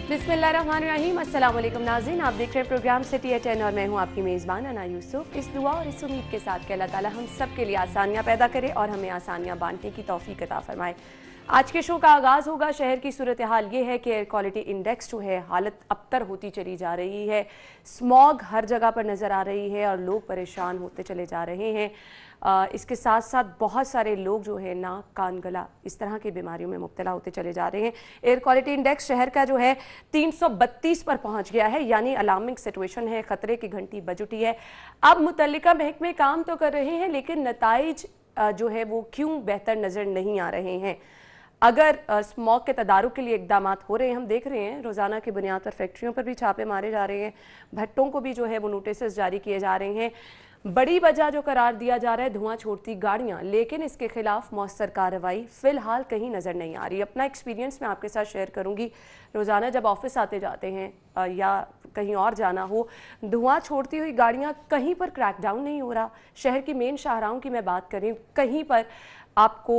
बिस्मिल्लाहिर्रहमानिर्रहीम, अस्सलाम वालेकुम नाज़रीन। आप देख रहे हैं प्रोग्राम सिटी एट 10 और मैं हूं आपकी मेज़बान अना यूसुफ। इस दुआ और इस उम्मीद के साथ कि अल्लाह ताला हम सब के लिए आसानियां पैदा करे और हमें आसानियां बांटने की तौफीक अता फरमाए। आज के शो का आगाज़ होगा। शहर की सूरत हाल ये है कि एयर क्वालिटी इंडेक्स जो है हालत अबतर होती चली जा रही है। स्मॉग हर जगह पर नज़र आ रही है और लोग परेशान होते चले जा रहे हैं। इसके साथ साथ बहुत सारे लोग जो है नाक कान गला इस तरह की बीमारियों में मुब्तला होते चले जा रहे हैं। एयर क्वालिटी इंडेक्स शहर का जो है 332 पर पहुंच गया है, यानी अलार्मिंग सिचुएशन है, खतरे की घंटी बज उठी है। अब मुतल्लिका महकमे काम तो कर रहे हैं लेकिन नताइज जो है वो क्यों बेहतर नज़र नहीं आ रहे हैं। अगर स्मॉग के तदारुक के लिए इकदामात हो रहे हैं, हम देख रहे हैं रोज़ाना की बुनियाद पर फैक्ट्रियों पर भी छापे मारे जा रहे हैं, भट्टों को भी जो है वो नोटिस जारी किए जा रहे हैं। बड़ी वजह जो करार दिया जा रहा है धुआं छोड़ती गाड़ियां, लेकिन इसके खिलाफ मौसर कार्रवाई फिलहाल कहीं नज़र नहीं आ रही। अपना एक्सपीरियंस मैं आपके साथ शेयर करूंगी। रोज़ाना जब ऑफिस आते जाते हैं या कहीं और जाना हो, धुआं छोड़ती हुई गाड़ियां कहीं पर क्रैक डाउन नहीं हो रहा। शहर की मेन शाहराहों की मैं बात करें, कहीं पर आपको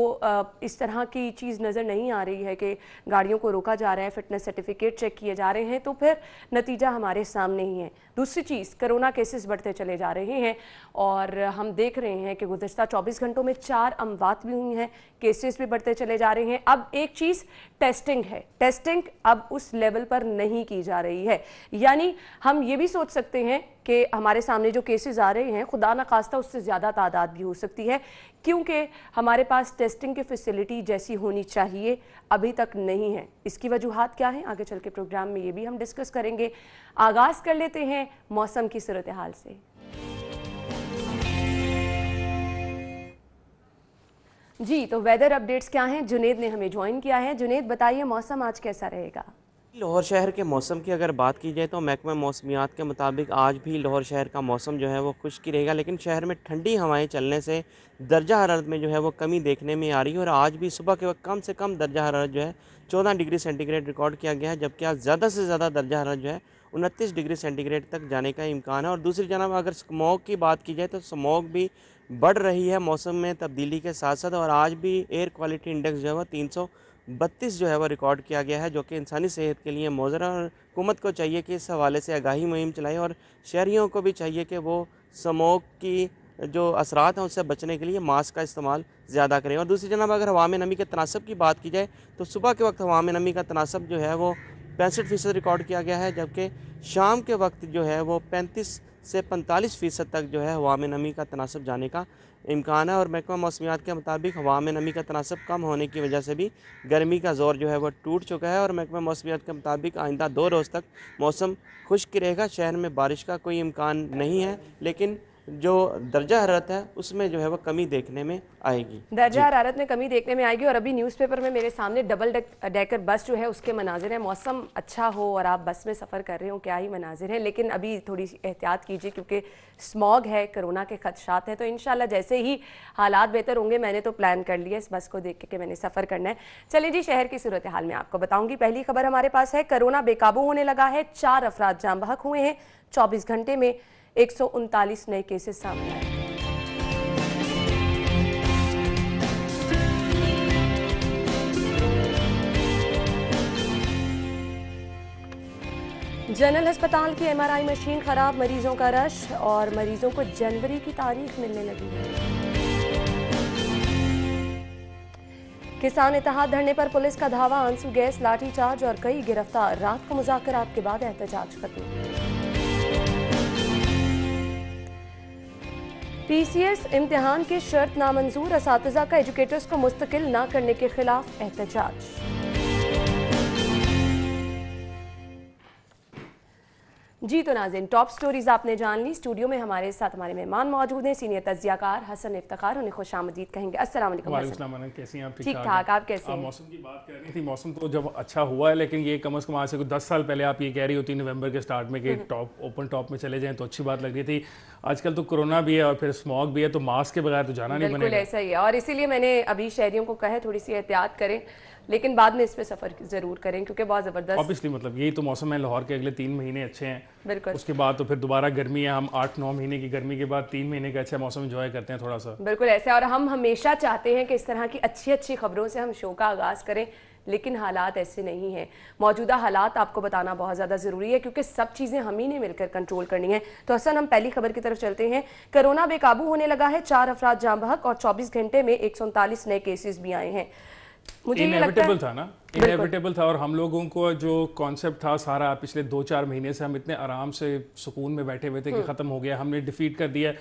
इस तरह की चीज़ नज़र नहीं आ रही है कि गाड़ियों को रोका जा रहा है, फिटनेस सर्टिफिकेट चेक किए जा रहे हैं, तो फिर नतीजा हमारे सामने ही है। दूसरी चीज़, कोरोना केसेस बढ़ते चले जा रहे हैं और हम देख रहे हैं कि गुज़श्ता 24 घंटों में 4 अमवात भी हुई हैं, केसेस भी बढ़ते चले जा रहे हैं। अब एक चीज़ टेस्टिंग है, टेस्टिंग अब उस लेवल पर नहीं की जा रही है, यानी हम ये भी सोच सकते हैं कि हमारे सामने जो केसेस आ रहे हैं खुदा न खास्ता उससे ज़्यादा तादाद भी हो सकती है, क्योंकि हमारे पास टेस्टिंग की फैसिलिटी जैसी होनी चाहिए अभी तक नहीं है। इसकी वजूहात क्या हैं, आगे चल के प्रोग्राम में ये भी हम डिस्कस करेंगे। आगाज़ कर लेते हैं मौसम की सूरत हाल से। जी, तो वेदर अपडेट्स क्या हैं, जुनेद ने हमें ज्वाइन किया है। जुनेद, बताइए मौसम आज कैसा रहेगा? लाहौर शहर के मौसम की अगर बात की जाए तो महकमा मौसमियात के मुताबिक आज भी लाहौर शहर का मौसम जो है वो खुश्क ही रहेगा, लेकिन शहर में ठंडी हवाएं चलने से दर्जा हरारत में जो है वो कमी देखने में आ रही है। और आज भी सुबह के वक्त कम से कम दर्जा हरारत जो है 14 डिग्री सेंटीग्रेड रिकॉर्ड किया गया है, जबकि आज ज़्यादा से ज़्यादा दर्जा हरारत जो है 29 डिग्री सेंटीग्रेड तक जाने का इम्कान है। और दूसरी जानब अगर स्मॉग की बात की जाए तो स्मॉग भी बढ़ रही है मौसम में तब्दीली के साथ साथ, और आज भी एयर क्वालिटी इंडेक्स जो है वो 332 जो है वो रिकॉर्ड किया गया है, जो कि इंसानी सेहत के लिए मुज़र है। और हुकूमत को चाहिए कि इस हवाले से आगाही मुहिम चलाए और शहरियों को भी चाहिए कि वो स्मोक की जो असरात हैं उससे बचने के लिए मास्क का इस्तेमाल ज़्यादा करें। और दूसरी जनाब अगर हवा में नमी के तनासब की बात की जाए तो सुबह के वक्त हवा में नमी का तनासब जो है वो 65% रिकॉर्ड किया गया है, जबकि शाम के वक्त जो है वो 35 से 45% तक जो है हवा में नमी का तनासब जाने का इम्कान है। और महकमा मौसमियात के मुताबिक हवा में नमी का तनासब कम होने की वजह से भी गर्मी का ज़ोर जो है वो टूट चुका है। और महकमा मौसमियात के मुताबिक आइंदा 2 रोज़ तक मौसम खुश्क रहेगा। शहर में बारिश का कोई इम्कान नहीं है, लेकिन जो दर्जा हरारत है उसमें जो है वो कमी देखने में आएगी। दर्जा हरारत में कमी देखने में आएगी। और अभी न्यूज़पेपर में मेरे सामने डबल डेकर बस जो है उसके मनाजिर हैं। मौसम अच्छा हो और आप बस में सफ़र कर रहे हो, क्या ही मनाजिर हैं, लेकिन अभी थोड़ी सी एहतियात कीजिए क्योंकि स्मॉग है, कोरोना के खदशात हैं। तो इंशाल्लाह जैसे ही हालात बेहतर होंगे, मैंने तो प्लान कर लिया इस बस को देख के मैंने सफ़र करना है। चलिए जी, शहर की सूरत हाल में आपको बताऊँगी। पहली खबर हमारे पास है, कोरोना बेकाबू होने लगा है, 4 अफराद जाँ बहक हुए हैं। 24 घंटे में 139 नए केसेस सामने आए। जनरल अस्पताल की MRI मशीन खराब, मरीजों का रश और मरीजों को जनवरी की तारीख मिलने लगी है। किसान इत्तेहाद धरने पर पुलिस का धावा, आंसू गैस, लाठीचार्ज और कई गिरफ्तार। रात को मुज़ाकरात के बाद एहतजाज खत्म। PCS इम्तिहान की शर्त नामंजूर, असातिज़ा का एजुकेटर्स को मुस्तकिल ना करने के खिलाफ एहतजाज। जी तो नाज़रीन, टॉप स्टोरीज आपने जान ली। स्टूडियो में हमारे साथ हमारे मेहमान मौजूद हैं, सीनियर तज्जियाकार हसन इफ्तिखार, उन्हें खुशामदीद कहेंगे। अस्सलाम वालेकुम हसन। कैसी हैं आप? ठीक ठाक, आप कैसे हैं? मौसम की बात कर रही थी, मौसम तो जब अच्छा हुआ है, लेकिन ये कम से कम आज से 10 साल पहले आप ये कह रही होती नवंबर के स्टार्ट में कि टॉप ओपन टॉप में चले जाएं तो अच्छी बात लग रही थी। आजकल तो कोरोना भी है और फिर स्मॉग भी है, तो मास्क के बगैर तो जाना नहीं बनेगा। बिल्कुल ऐसा ही है, और इसीलिए मैंने अभी शहरियों को कहा थोड़ी सी एहतियात करें, लेकिन बाद में इस पे सफ़र ज़रूर करें क्योंकि बहुत ज़बरदस्त ऑब्वियसली मतलब यही तो मौसम है। लाहौर के अगले 3 महीने अच्छे हैं, بالکल। उसके बाद तो फिर दोबारा गर्मी है, हम 8-9 महीने की गर्मी के बाद 3 महीने का अच्छा मौसम एंजॉय करते हैं थोड़ा सा। बिल्कुल ऐसे, और हम हमेशा चाहते हैं कि इस तरह की अच्छी अच्छी खबरों से हम शो का आगाज़ करें, लेकिन हालात ऐसे नहीं हैं। मौजूदा हालात आपको बताना बहुत ज़्यादा ज़रूरी है क्योंकि सब चीज़ें हम ही ने मिलकर कंट्रोल करनी है। तो हसन, हम पहली खबर की तरफ चलते हैं। कोरोना बेकाबू होने लगा है, 4 अफराद जाँ बहक और 24 घंटे में 139 नए केसेस भी आए हैं। मुझे ये लगता है था ना, इनएविटेबल था, और हम लोगों को जो कॉन्सेप्ट था सारा पिछले 2-4 महीने से हम इतने आराम से सुकून में बैठे हुए थे कि ख़त्म हो गया, हमने डिफीट कर दिया।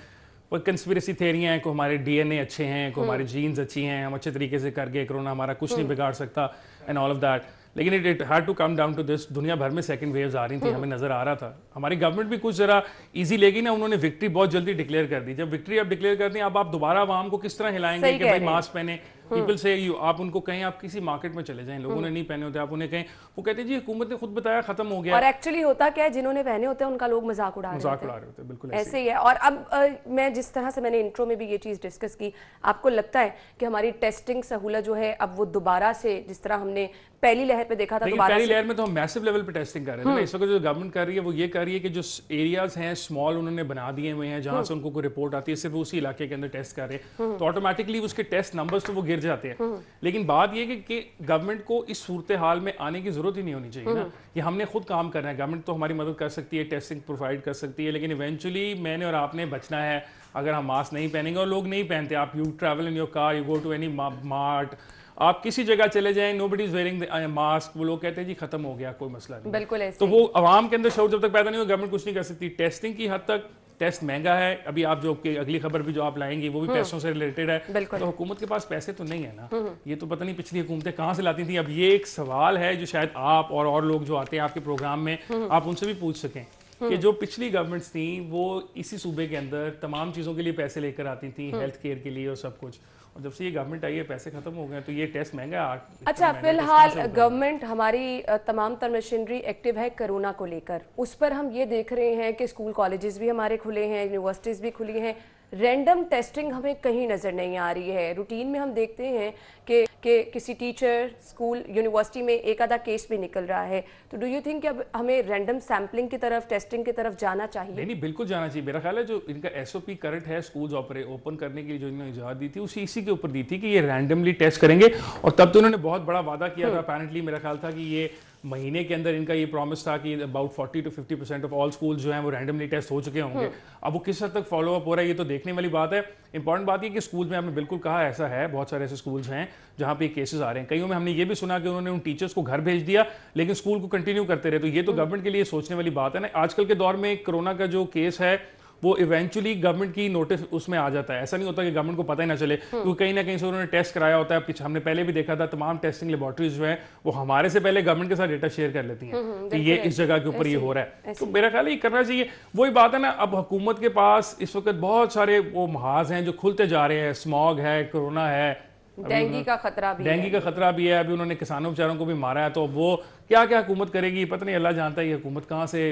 पर कंस्पिरेसी थेरियाँ हैं, को हमारे डीएनए अच्छे हैं, को हमारी जीन्स अच्छी हैं, हम अच्छे तरीके से कर गए, कोरोना हमारा कुछ नहीं बिगाड़ सकता एंड ऑल ऑफ दैट। लेकिन it had to come down to this, दुनिया भर में सेकंड वेव्स आ रही थी, हमें नजर आ रहा था। हमारी गवर्नमेंट भी कुछ जरा इजी लेगी ना, उन्होंने विक्ट्री बहुत जल्दी डिक्लेयर कर दी। जब विक्ट्री आप डिक्लेयर करते हैं, अब आप दोबारा आवाम को किस तरह हिलाएंगे कि भाई मास्क पहने। पीपल से यू, आप उनको कहें, आप किसी मार्केट में चले जाएं, लोगों ने नहीं पहने होते, आप उन्हें कहें, वो कहते हैं जी हुकूमत ने खुद बताया खत्म हो गया। और एक्चुअली होता क्या है, जिन्होंने पहने होते हैं उनका लोग मजाक उड़ा रहे होते हैं। बिल्कुल ऐसे ही है। और अब मैं जिस तरह से मैंने इंट्रो में भी ये चीज़ डिस्कस की, आपको लगता है कि हमारी टेस्टिंग सहूलत जो है अब वो दोबारा से, जिस तरह हमने पहली लहर पे देखा था, दोबारा पहली लहर में तो हम मैसिव लेवल पे टेस्टिंग कर रहे थे ना। इस वक्त जो गवर्नमेंट कर रही है वो ये कर रही है कि जो एरियाज हैं स्मॉल उन्होंने बना दिए हुए हैं, जहां से उनको कोई रिपोर्ट आती है, सिर्फ उसी इलाके के अंदर टेस्ट कर रहे हैं, तो ऑटोमेटिकली उसके टेस्ट नंबर्स तो वो गिर जाते हैं। लेकिन बात ये कि गवर्नमेंट को इस सूरत हाल में आने की जरूरत ही नहीं होनी चाहिए ना, ये हमने खुद काम करना है। गवर्नमेंट तो हमारी मदद कर सकती है, टेस्टिंग प्रोवाइड कर सकती है, लेकिन इवेंचुअली मैंने और आपने बचना है अगर हम मास्क नहीं पहनेंगे। और लोग नहीं पहनते, आप you travel in your car, you go to any mart, आप किसी जगह चले जाएं, नोबडी इज वेयरिंग मास्क, वो लोग कहते हैं जी खत्म हो गया, कोई मसला नहीं। बिल्कुल ऐसे। तो वो आवाम के अंदर शऊर जब तक पैदा नहीं हो, गवर्नमेंट कुछ नहीं कर सकती। टेस्टिंग की हद तक टेस्ट महंगा है। अभी आप जो अगली खबर भी जो आप लाएंगे वो भी पैसों से रिलेटेड है, तो हुकूमत के पास पैसे तो नहीं है ना। ये तो पता नहीं पिछली हुकूमतें कहाँ से लाती थी। अब ये एक सवाल है जो शायद आप और लोग जो आते हैं आपके प्रोग्राम में, आप उनसे भी पूछ सकें कि जो पिछली गवर्नमेंट्स थी वो इसी सूबे के अंदर तमाम चीज़ों के लिए पैसे लेकर आती थी, हेल्थ केयर के लिए और सब कुछ, और जब से ये गवर्नमेंट आई है पैसे खत्म हो गए, तो ये टेस्ट महंगा है। अच्छा, फिलहाल गवर्नमेंट हमारी तमाम तर मशीनरी एक्टिव है कोरोना को लेकर, उस पर हम ये देख रहे हैं कि स्कूल कॉलेजेस भी हमारे खुले हैं, यूनिवर्सिटीज़ भी खुली हैं, रैंडम टेस्टिंग हमें कहीं नज़र नहीं आ रही है। रूटीन में हम देखते हैं कि किसी टीचर, स्कूल, यूनिवर्सिटी में एक आधा केस भी निकल रहा है। तो डू यू थिंक कि अब हमें रैंडम सैम्पलिंग की तरफ, टेस्टिंग की तरफ जाना चाहिए? नहीं, बिल्कुल जाना चाहिए। मेरा ख्याल है जो इनका एसओपी करंट है स्कूल्स ओपन करने के लिए जो इन्होंने इजाज़त दी थी, इसी के ऊपर दी थी कि ये रैंडमली टेस्ट करेंगे। और तब तो उन्होंने बहुत बड़ा वादा किया था, अपैरेंटली मेरा ख्याल था कि ये महीने के अंदर इनका ये प्रॉमिस था कि about 40 to 50% of all school जो हैं वो रैंडमली टेस्ट हो चुके होंगे। अब वो किस हद तक फॉलो अप हो रहा है ये तो देखने वाली बात है। इंपॉर्टेंट बात ये कि स्कूल में आपने बिल्कुल कहा ऐसा है, बहुत सारे ऐसे स्कूल्स हैं जहाँ पे केसेस आ रहे हैं। कईयों में हमने ये भी सुना कि उन्होंने उन टीचर्स को घर भेज दिया लेकिन स्कूल को कंटिन्यू करते रहे। तो ये तो गवर्नमेंट के लिए सोचने वाली बात है ना। आजकल के दौर में कोरोना का जो केस है वो इवेंचुअली गवर्नमेंट की नोटिस उसमें आ जाता है। ऐसा नहीं होता कि गवर्नमेंट को पता ही ना चले, क्योंकि कहीं ना कहीं से उन्होंने टेस्ट कराया होता है। हमने पहले भी देखा था तमाम टेस्टिंग लेबोरेटरीज जो है वो हमारे से पहले गवर्नमेंट के साथ डेटा शेयर कर लेती हैं कि ये इस जगह के ऊपर ये हो रहा है। तो मेरा ख्याल है ये करना चाहिए। वही बात है ना, अब हुकूमत के पास इस वक्त बहुत सारे वो महाज हैं जो खुलते जा रहे हैं। स्मॉग है, कोरोना है, डेंगू का खतरा भी है। अभी उन्होंने किसानों बेचारों को भी मारा है। तो वो क्या क्या हुकूमत करेगी पता नहीं, अल्लाह जानता है ये हुकूमत कहाँ से,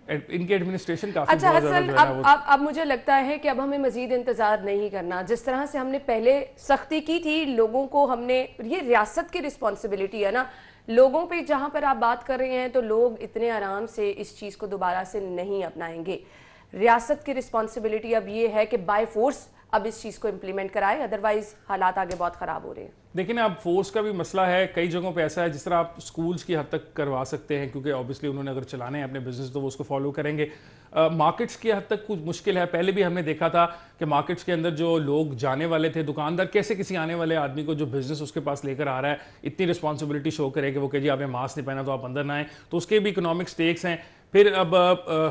इनके एडमिनिस्ट्रेशन काफी अच्छा हसन, अब मुझे लगता है कि अब हमें मजीद इंतजार नहीं करना। जिस तरह से हमने पहले सख्ती की थी, लोगों को हमने, ये रियासत की रिस्पॉन्सिबिलिटी है ना, लोगों पे जहाँ पर आप बात कर रहे हैं तो लोग इतने आराम से इस चीज़ को दोबारा से नहीं अपनाएंगे। रियासत की रिस्पॉन्सिबिलिटी अब ये है कि बाय फोर्स अब इस चीज़ को इम्प्लीमेंट कराए, अदरवाइज हालात आगे बहुत ख़राब हो रहे हैं। देखिए ना, अब फोर्स का भी मसला है। कई जगहों पे ऐसा है जिस तरह आप स्कूल्स की हद तक करवा सकते हैं, क्योंकि ऑब्वियसली उन्होंने अगर चलाने हैं अपने बिजनेस तो वो उसको फॉलो करेंगे। मार्केट्स की हद तक कुछ मुश्किल है। पहले भी हमने देखा था कि मार्केट्स के अंदर जो लोग जाने वाले थे, दुकानदार कैसे किसी आने वाले आदमी को जो बिजनेस उसके पास लेकर आ रहा है इतनी रिस्पॉन्सिबिलिटी शो करे कि वो कहे जी आपने मास्क नहीं पहना तो आप अंदर ना आए, तो उसके भी इकोनॉमिक स्टेक्स हैं। फिर अब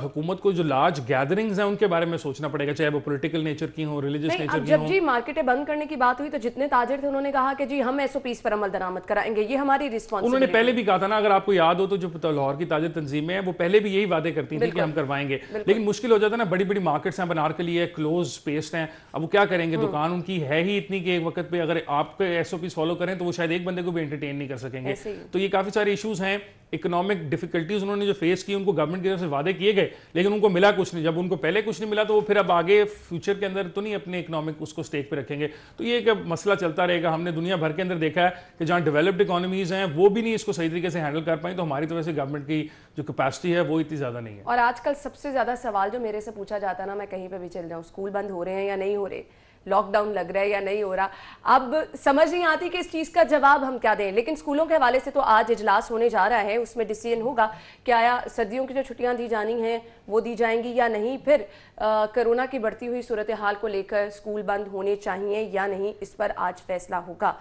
हुकूमत को जो लार्ज गैदरिंग्स हैं उनके बारे में सोचना पड़ेगा, चाहे वो पॉलिटिकल नेचर की हो, रिलीजियस नेचर की हो। जब जी मार्केटें बंद करने की बात हुई तो जितने ताजिर थे उन्होंने कहा कि जी हम एसओपीज पर अमल दरामद कराएंगे, ये हमारी रिस्पॉन्सिबिलिटी। उन्होंने पहले भी कहा था ना, अगर आपको याद हो तो जो लाहौर की ताजिर तंजीमें हैं वो पहले भी यही वादे करती थी कि हम करवाएंगे, लेकिन मुश्किल हो जाता है ना। बड़ी बड़ी मार्केट्स हैं, बनारकली है, क्लोज स्पेस्ड हैं, अब वो क्या करेंगे? दुकान उनकी है ही इतनी कि एक वक्त पे अगर आप एसओपीज फॉलो करें तो वो शायद एक बंदे को भी एंटरटेन नहीं कर सकेंगे। तो ये काफी सारे इशूज हैं। इकोनॉमिक डिफिकल्टीज उन्होंने जो फेस की उनको गवर्नमेंट की तरफ से वादे किए गए लेकिन उनको मिला कुछ नहीं, जब उनको पहले कुछ नहीं मिला तो वो फिर अब आगे फ्यूचर के अंदर तो नहीं अपने इकोनॉमिक उसको स्टेक पे रखेंगे। तो ये एक मसला चलता रहेगा। हमने दुनिया भर के अंदर देखा है कि जहाँ डेवलप्ड इकोनॉमीज हैं वो भी नहीं इसको सही तरीके से हैंडल कर पाई, तो हमारी तरफ से गवर्नमेंट की जो कैपेसिटी है वो इतनी ज़्यादा नहीं है। और आजकल सबसे ज़्यादा सवाल जो मेरे से पूछा जाता है ना, मैं कहीं पे भी चल जाऊँ, स्कूल बंद हो रहे हैं या नहीं हो रहे, लॉकडाउन लग रहा है या नहीं हो रहा, अब समझ नहीं आती कि इस चीज़ का जवाब हम क्या दें। लेकिन स्कूलों के हवाले से तो आज इजलास होने जा रहा है, उसमें डिसीजन होगा कि आया सर्दियों की जो छुट्टियां दी जानी हैं वो दी जाएंगी या नहीं, फिर कोरोना की बढ़ती हुई सूरत हाल को लेकर स्कूल बंद होने चाहिए या नहीं, इस पर आज फैसला होगा।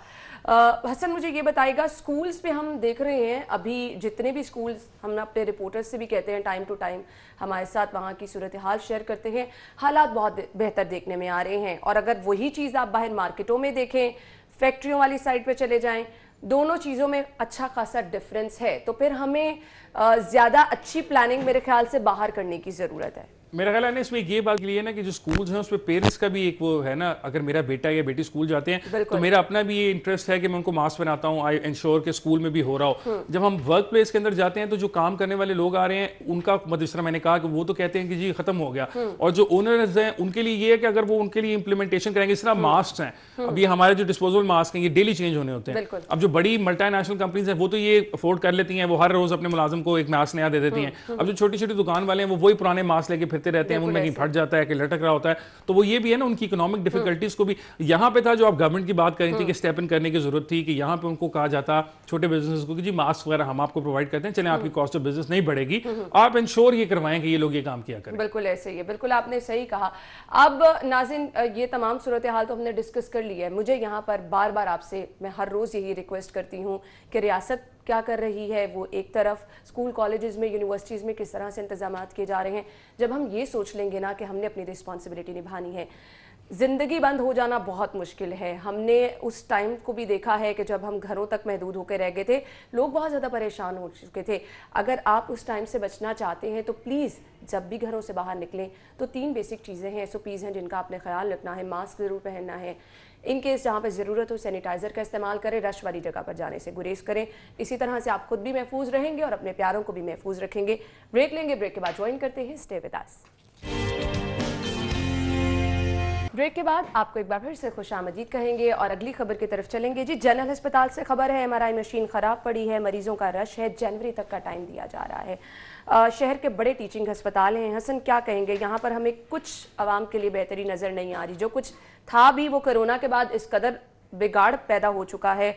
हसन मुझे ये बताइएगा, स्कूल्स पे हम देख रहे हैं अभी जितने भी स्कूल्स, हम अपने रिपोर्टर्स से भी कहते हैं टाइम टू टाइम हमारे साथ वहाँ की सूरत हाल शेयर करते हैं, हालात बहुत बेहतर देखने में आ रहे हैं। और अगर वही चीज़ आप बाहर मार्केटों में देखें, फैक्ट्रियों वाली साइड पे चले जाएं, दोनों चीज़ों में अच्छा खासा डिफरेंस है। तो फिर हमें ज़्यादा अच्छी प्लानिंग मेरे ख्याल से बाहर करने की ज़रूरत है। मेरा ख्याल है ना इसमें ये बात के लिए ना कि जो स्कूल्स हैं उसमें पेरेंट्स का भी एक वो है ना, अगर मेरा बेटा या बेटी स्कूल जाते हैं तो मेरा अपना भी ये इंटरेस्ट है कि मैं उनको मास्क पहनाता हूँ, आई इंश्योर के स्कूल में भी हो रहा हो। जब हम वर्क प्लेस के अंदर जाते हैं तो जो काम करने वाले लोग आ रहे हैं उनका मतलब जिस तरह मैंने कहा कि वो तो कहते हैं कि जी खत्म हो गया, और जो ओनर्स हैं उनके लिए ये है कि अगर वो उनके लिए इंप्लीमेंटेशन करेंगे, इस तरह मास्क हैं, अब ये हमारे जो डिस्पोजेबल मास्क हैं ये डेली चेंज होने होते हैं। अब जो बड़ी मल्टीनेशनल कंपनीज हैं वो तो ये अफोर्ड कर लेती हैं, वो हर रोज अपने मुलाजिम को एक मास्क नया दे देती हैं। अब जो छोटी छोटी दुकान वाले हैं वो वही पुराने मास्क लेके फिरते रहते हैं, उनमें फट जाता है कि लटक रहा होता है। तो वो ये भी है ना, उनकी इकोनॉमिक डिफिकल्टीज को भी यहाँ पे था जो आप गवर्नमेंट की बात कर रही थी कि स्टेप इन करने की जरूरत थी कि यहाँ पे उनको कहा जाता छोटे बिजनेस को कि जी मास्क वगैरह हम आपको प्रोवाइड करते हैं, चलें आपकी कॉस्ट ऑफ बिजनेस नहीं बढ़ेगी, आप इंश्योर ये करवाएं कि ये लोग ये काम किया करें। बिल्कुल ऐसे ही है, बिल्कुल आपने सही कहा। अब नाज़रीन, ये तमाम सूरत हाल तो हमने डिस्कस कर ली है। मुझे यहाँ पर बार बार आपसे मैं हर रोज़ यही रिक्वेस्ट करती हूँ कि रियासत क्या कर रही है, वो एक तरफ स्कूल कॉलेजेस में यूनिवर्सिटीज़ में किस तरह से इंतजामात किए जा रहे हैं, जब हम ये सोच लेंगे ना कि हमने अपनी रिस्पॉन्सिबिलिटी निभानी है, ज़िंदगी बंद हो जाना बहुत मुश्किल है। हमने उस टाइम को भी देखा है कि जब हम घरों तक महदूद होकर रह गए थे, लोग बहुत ज़्यादा परेशान हो चुके थे। अगर आप उस टाइम से बचना चाहते हैं तो प्लीज़ जब भी घरों से बाहर निकलें तो 3 बेसिक चीज़ें हैं, SOPs हैं जिनका आपने ख्याल रखना है। मास्क ज़रूर पहनना है, इन केस जहाँ पर ज़रूरत हो सैनिटाइज़र का इस्तेमाल करें, रश वाली जगह पर जाने से गुरेज करें। इसी तरह से आप खुद भी महफूज रहेंगे और अपने प्यारों को भी महफूज रखेंगे। ब्रेक लेंगे, ब्रेक के बाद ज्वाइन करते हैं, स्टे विद अस। ब्रेक के बाद आपको एक बार फिर से खुशामदीद कहेंगे और अगली खबर की तरफ चलेंगे। जी, जनरल अस्पताल से खबर है, MRI मशीन ख़राब पड़ी है, मरीजों का रश है, जनवरी तक का टाइम दिया जा रहा है। शहर के बड़े टीचिंग अस्पताल हैं। हसन क्या कहेंगे, यहाँ पर हमें कुछ आवाम के लिए बेहतरी नज़र नहीं आ रही, जो कुछ था भी वो कोरोना के बाद इस कदर बिगाड़ पैदा हो चुका है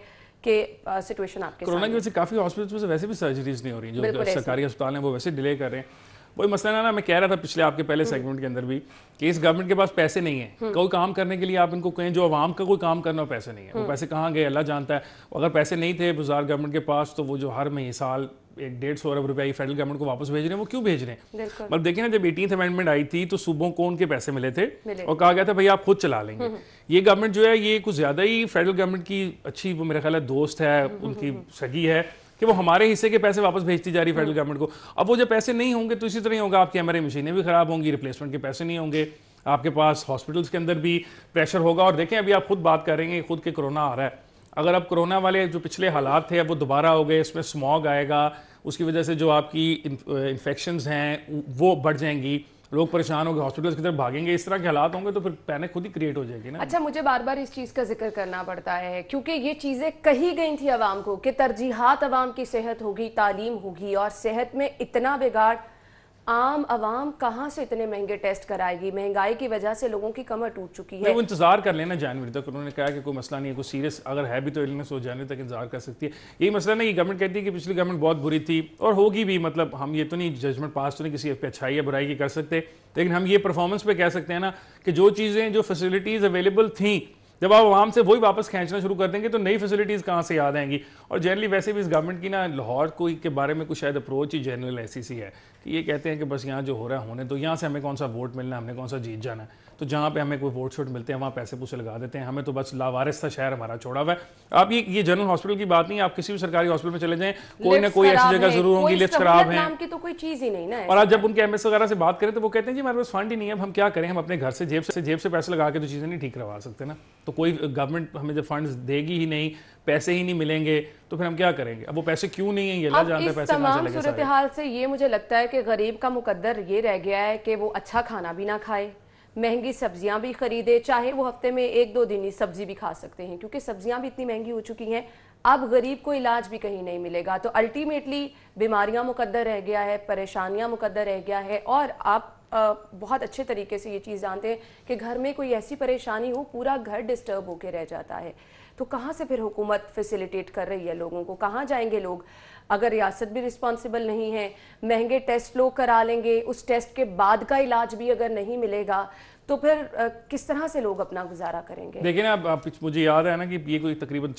कि सिचुएशन आपके कोरोना की वजह से काफ़ी हॉस्पिटल्स में से वैसे भी सर्जरीज नहीं हो रही, जो सरकारी अस्पताल हैं वो वैसे डिले कर रहे हैं। वही मसला ना, मैं कह रहा था पिछले आपके पहले सेगमेंट के अंदर भी कि इस गवर्नमेंट के पास पैसे नहीं है, कोई काम करने के लिए आप इनको कहें जो आवाम का कोई काम करना हो, पैसे नहीं है। वो पैसे कहाँ गए अल्लाह जानता है। अगर पैसे नहीं थे बुज़ार गवर्नमेंट के पास तो वो जो हर महीने साल 150 अरब रुपया फेडरल गवर्नमेंट को वापस भेज रहे हैं, वो क्यों भेज रहे हैं? मतलब देखिए ना, जब 18th अमेंडमेंट आई थी तो सूबों को उनके पैसे मिले थे और कहा गया था भाई आप खुद चला लेंगे। ये गवर्नमेंट जो है ये कुछ ज़्यादा ही फेडरल गवर्नमेंट की अच्छी, वो मेरा ख्याल है दोस्त है, उनकी सगी है कि वो हमारे हिस्से के पैसे वापस भेजती जा रही फेडरल गवर्नमेंट को। अब वो जब पैसे नहीं होंगे तो इसी तरह ही होगा, आपकी MRI मशीनें भी खराब होंगी, रिप्लेसमेंट के पैसे नहीं होंगे, आपके पास हॉस्पिटल्स के अंदर भी प्रेशर होगा। और देखें अभी आप खुद बात कर रहे हैं खुद के कोरोना आ रहा है, अगर अब कोरोना वाले जो पिछले हालात थे अब वो दोबारा हो गए, इसमें स्मॉग आएगा, उसकी वजह से जो आपकी इन्फेक्शंस हैं वो बढ़ जाएंगी, लोग परेशान होंगे, हॉस्पिटल्स की तरफ भागेंगे, इस तरह के हालात होंगे तो फिर पैनिक खुद ही क्रिएट हो जाएगी ना। अच्छा, मुझे बार बार इस चीज़ का जिक्र करना पड़ता है क्योंकि ये चीज़ें कही गई थी आवाम को कि तरजीहात आवाम की सेहत होगी, तालीम होगी, और सेहत में इतना बिगाड़, आम आवाम कहाँ से इतने महंगे टेस्ट कराएगी? महंगाई की वजह से लोगों की कमर टूट चुकी है। वो इंतजार कर लेना जनवरी तक, उन्होंने कहा कि कोई मसला नहीं है, कोई सीरियस अगर है भी तो इलनेस हो जनवरी तक इंतजार कर सकती है। यही मसला नहीं, गवर्नमेंट कहती है कि पिछली गवर्नमेंट बहुत बुरी थी और होगी भी, मतलब हम ये तो नहीं जजमेंट पास तो नहीं किसी पे अच्छाई या बुराई की कर सकते, लेकिन हम ये परफॉर्मेंस पे कह सकते हैं ना कि जो चीज़ें जो फैसिलिटीज़ अवेलेबल थी, जब आप आवाम से वही वापस खींचना शुरू कर देंगे तो नई फैसिलिटीज़ कहाँ से याद आएंगी। और जनरली वैसे भी इस गवर्नमेंट की ना लाहौर कोई के बारे में कुछ शायद अप्रोच ही जनरल ऐसी सी है कि ये कहते हैं कि बस यहाँ जो हो रहा है होने, तो यहाँ से हमें कौन सा वोट मिलना है, हमने कौन सा जीत जाना है। تو جہاں پہ ہمیں کوئی ووٹ شوٹ ملتے ہیں وہاں پیسے پوسے لگا دیتے ہیں. ہمیں تو بس لاوارث تھا شہر ہمارا چھوڑا ہوا ہے. آپ یہ جنرل ہاسپٹل کی بات نہیں ہے, آپ کسی بھی سرکاری ہاسپٹل میں چلے جائیں کوئی نہ کوئی ایسی جگہ ضرور ہوں گی, لفٹ خراب ہیں, کی تو کوئی چیز ہی نہیں نا. اور آج جب ان کے ایم ایس وغیرہ سے بات کریں تو وہ کہتے ہیں جی ہمارے پاس فنڈ ہی نہیں ہے, اب ہم کیا کریں, ہم اپنے گھر سے جیب سے پیسے لگا کے تو چیزیں نہیں ٹھیک کروا سکتے نا. تو کوئی گورنمنٹ ہمیں جب فنڈز دے گی ہی نہیں, پیسے ہی نہیں ملیں گے, تو پھر ہم کیا کریں گے. اب وہ پیسے کیوں نہیں ہیں یہ اللہ جانتا ہے, پیسے کہاں سے لگے. تمام صورتحال سے یہ مجھے لگتا ہے کہ غریب کا مقدر یہ رہ گیا ہے کہ وہ اچھا کھانا بھی نہ کھائے, مہنگی سبزیاں بھی خریدے, چاہے وہ ہفتے میں 1-2 دن ہی سبزی بھی کھا سکتے ہیں کیونکہ سبزیاں بھی اتنی مہنگی ہو چکی ہیں. اب غریب کو علاج بھی کہیں نہیں ملے گا, تو الٹیمیٹلی بیماریاں مقدر رہ گیا ہے, پریشانیاں مقدر رہ گیا ہے. اور آپ بہت اچھے طریقے سے یہ چیز جانتے ہیں کہ گھر میں کوئی ایسی پریشانی ہو پورا گھر ڈسٹرب ہو کے رہ جاتا ہے. تو کہاں سے پھر حکومت فیسیلیٹیٹ کر رہی ہے لوگوں کو, کہاں جائیں گے لوگ اگر ریاست بھی رسپانسبل نہیں ہے. مہنگے ٹیسٹ لوگ کرا لیں گے, اس ٹیسٹ کے بعد کا علاج بھی اگر نہیں ملے گا تو پھر کس طرح سے لوگ اپنا گزارا کریں گے. دیکھیں نا, اب مجھے یاد ہے نا کہ یہ کوئی تقریباً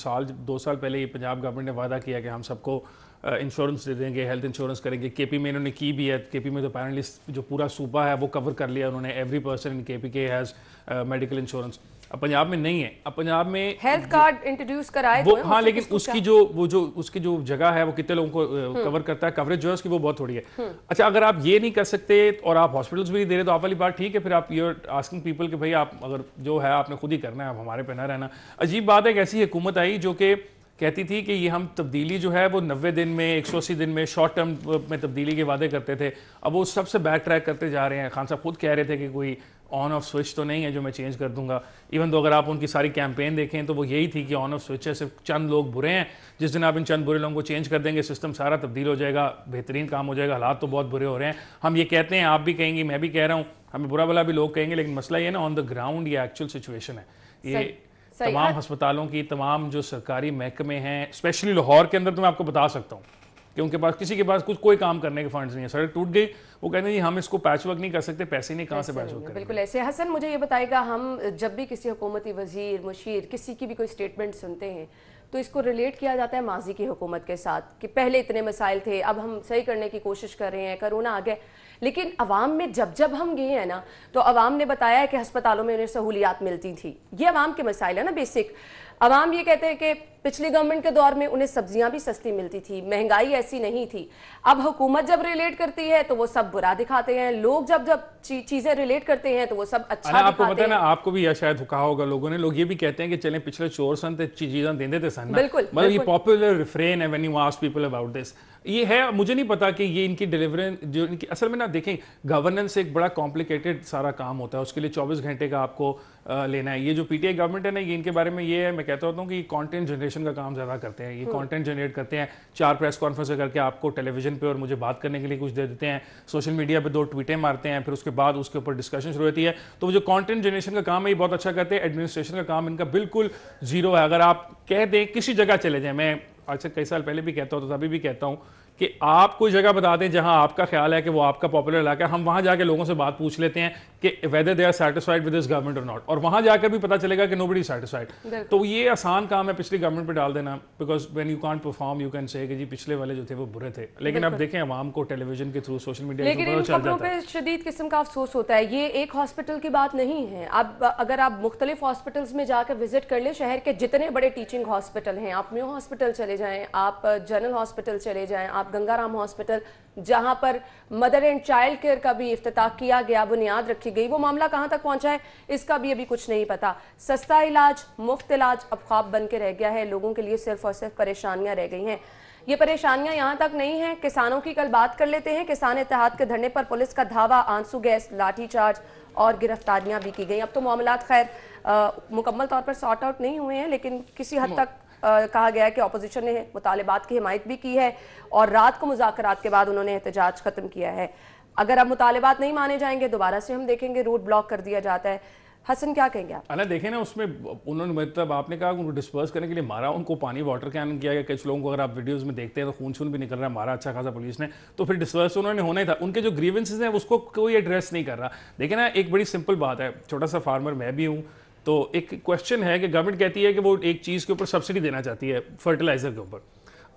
2 سال پہلے یہ پنجاب گورنمنٹ نے وعدہ کیا کہ ہم سب کو انشورنس دے دیں گے, ہیلتھ انشورنس کریں گے. کے پی میں انہوں نے کی بھی ہے, کے پی میں تو اپیرنٹلی جو پورا صوبہ ہے وہ کور کر لیا انہوں نے, ایوری پرسن ان کے پی کے ہیز میڈیکل انشورنس. اب پنجاب میں نہیں ہے. اب پنجاب میں ہیلتھ کارڈ انٹروڈیوس کرائے وہ, ہاں, لیکن اس کی جو جگہ ہے وہ کتنے لوگوں کو کور کرتا ہے, کوریج جو ہے اس کی وہ بہت تھوڑی ہے. اچھا, اگر آپ یہ نہیں کر سکتے اور آپ ہاسپٹلس بھی نہیں دے رہے تو آپ والی بات ٹھیک ہے, پھر آپ یو آر آسکنگ پیپل کہ بھائی آپ اگر جو ہے آپ نے خود ہی کرنا ہے, اب ہمارے پہ نہ رہنا. عجیب بات ہے کہ ایسی حکومت آئی جو کہ کہتی تھی کہ یہ ہم تبدیلی جو ہے وہ 90 دن میں 180 دن میں شارٹ ٹرم میں تبدیلی کے وعدے کرتے تھے. اب وہ سب سے بیک ٹریک کرتے جا رہے ہیں. خان صاحب خود کہہ رہے تھے کہ کوئی آن آف سوئچ تو نہیں ہے جو میں چینج کر دوں گا. ایون تو اگر آپ ان کی ساری کیمپین دیکھیں تو وہ یہی تھی کہ آن آف سوئچ ہے, صرف چند لوگ برے ہیں, جس دن آپ ان چند برے لوگوں کو چینج کر دیں گے سسٹم سارا تبدیل ہو جائے گا, بہترین کام ہو جائے گا. حالات تو بہت برے ہو رہے ہیں, ہم یہ کہتے ہیں, آپ بھی کہیں گی, میں بھی کہہ رہا ہوں, ہمیں برا بلا بھی لوگ کہیں گے, لیکن مسئلہ یہ ہے نا آن دا گراؤنڈ یہ ایکچوئل سچویشن ہے. یہ تمام ہسپتالوں کی تمام جو سرکاری محکمے ہیں اسپیشلی لاہور کے اندر, تو میں آپ کو بتا سکتا ہوں کہ ان کے پاس کسی کے پاس کوئی کام کرنے کے فنڈز نہیں ہیں. سڑک ٹوٹ گئی, وہ کہتے ہیں جی ہم اس کو پیچ ورک نہیں کر سکتے, پیسے نہیں, کہاں سے پیچ ورک کریں. بالکل ایسے. حسن مجھے یہ بتائے گا, ہم جب بھی کسی حکومتی وزیر, مشیر, کسی کی بھی کوئی اسٹیٹمنٹ سنتے ہیں تو اس کو ریلیٹ کیا جاتا ہے ماضی کی حکومت کے ساتھ کہ پہلے اتنے مسائل تھے, اب ہم صحیح کرنے کی کوشش کر رہے ہیں, کرونا آ گیا. لیکن عوام میں جب ہم گئے ہیں نا تو عوام نے بتایا ہے کہ ہسپتالوں میں انہیں سہولیات ملتی تھی. یہ عوام کے مسائل ہے نا بیسک. عوام یہ کہتے ہیں کہ پچھلی گورنمنٹ کے دور میں انہیں سبزیاں بھی سستی ملتی تھی, مہنگائی ایسی نہیں تھی. اب حکومت جب ریلیٹ کرتی ہے تو وہ سب برا دکھاتے ہیں, لوگ جب چیزیں ریلیٹ کرتے ہیں تو وہ سب اچھا دکھاتے ہیں. آپ کو پتہ ہے نا, آپ کو بھی شاید کہا ہوگا لوگوں نے, لوگ یہ بھی کہتے ہیں کہ چلیں پچھلے چور سن تے چیزاں دیندے تھے سن. مطلب یہ پاپولر ریفرین ہے when you ask people about this. یہ ہے, مجھے نہیں پتا کہ یہ ان کی ڈیلیورنس جو ان کی اصل میں نا, دیکھیں گورننس ایک بڑا کمپلیکیٹڈ سارا کام ہوتا ہے, اس کے لیے 24 گھنٹے کا آپ کو لینا ہے. یہ جو پی ٹی آئی گورنمنٹ ہے نا, یہ ان کے بارے میں یہ ہے, میں کہتا ہوتا ہوں کہ یہ کانٹینٹ جنریشن کا کام زیادہ کرتے ہیں. یہ کانٹینٹ جنریٹ کرتے ہیں, 4 پریس کانفرنس کر کے آپ کو ٹیلی ویژن پہ اور مجھے بات کرنے کے لیے کچھ دے دیتے ہیں, سوشل میڈیا پہ 2 ٹویٹیں مارتے ہیں, پھر اس کے بعد اس کے اوپر ڈسکشن شروع ہوتی ہے. تو وہ جو کانٹینٹ جنریشن کا کام ہے یہ بہت اچھا کرتے ہیں. ایڈمنسٹریشن کا کام ان کا بالکل زیرو ہے. اگر آپ کہہ دیں کسی جگہ چلے جائیں, میں آج سے کئی سال پہلے بھی کہتا ہوں تو ابھی بھی کہتا ہوں کہ آپ کوئی جگہ بتا دیں جہاں آپ کا خیال ہے کہ وہ آپ کا پاپولر علاقہ ہے, ہم وہاں جا کے لوگوں سے بات پوچھ لیتے ہیں کہ whether they are satisfied with this government or not, اور وہاں جا کر بھی پتہ چلے گا کہ nobody is satisfied. تو یہ آسان کام ہے پچھلی گورنمنٹ پہ ڈال دینا, because when you can't perform you can say کہ جی پچھلے والے جو تھے وہ برے تھے. لیکن اب دیکھیں عوام کو ٹیلی ویژن کے تھرو, سوشل میڈیا کے تھرو چل جاتا ہے. لیکن ان پہ شدید قسم کا افسوس ہوتا ہے. یہ ایک ہاسپٹل کی بات نہیں ہے. اب اگر آپ مختلف ہاسپٹلس میں جا کر وزٹ کر لیں, شہر کے جتنے بڑے ٹیچنگ ہاسپٹل ہیں, آپ میو ہاسپٹل چلے جائیں, آپ جنرل ہاسپٹل چلے جائیں, آپ گنگا رام ہاسپٹل جہاں پر مدر اینڈ چائلڈ کیئر کا بھی افتتاح کیا گیا, بنیاد رکھی گئی, وہ معاملہ کہاں تک پہنچا ہے اس کا بھی ابھی کچھ نہیں پتا. سستا علاج, مفت علاج اب خواب بن کے رہ گیا ہے. لوگوں کے لیے صرف اور صرف پریشانیاں رہ گئی ہیں. یہ پریشانیاں یہاں تک نہیں ہیں, کسانوں کی کل بات کر لیتے ہیں. کسان اتحاد کے دھرنے پر پولیس کا دھاوا, آنسو گیس, لاٹھی چارج اور گرفتاریاں بھی کی گئیں. اب تو معاملات خیر مکمل طور پر سارٹ آؤٹ نہیں ہوئے ہیں, لیکن کسی حد تک کہا گیا ہے کہ اپوزیشن نے مطالبات کی حمایت بھی کی ہے اور رات کو مذاکرات کے بعد انہوں نے احتجاج ختم کیا ہے. اگر اب مطالبات نہیں مانے جائیں گے دوبارہ سے ہم دیکھیں گے روڈ بلاک کر دیا جاتا ہے. حسن کیا کہیں گے آپ؟ دیکھیں نا, اس میں انہوں نے مطلب آپ نے کہا ان کو ڈسپرس کرنے کے لیے مارا, ان کو پانی واٹر کین کیا گیا. کچھ لوگوں کو اگر آپ ویڈیوز میں دیکھتے ہیں تو خون شون بھی نکل رہا ہے, مارا اچھا خاصا پولیس نے, تو پھر ڈسپرس انہوں نے ہونا ہی تھا. ان کے جو گریونسز ہیں اس کو کوئی ایڈریس نہیں کر رہا. دیکھیں نا, ایک بڑی سمپل بات ہے, چھوٹا سا فارمر میں بھی ہوں, تو ایک کویسچن ہے کہ گورنمنٹ کہتی ہے کہ وہ ایک چیز کے اوپر سبسڈی دینا چاہتی ہے, فرٹیلائزر کے اوپر.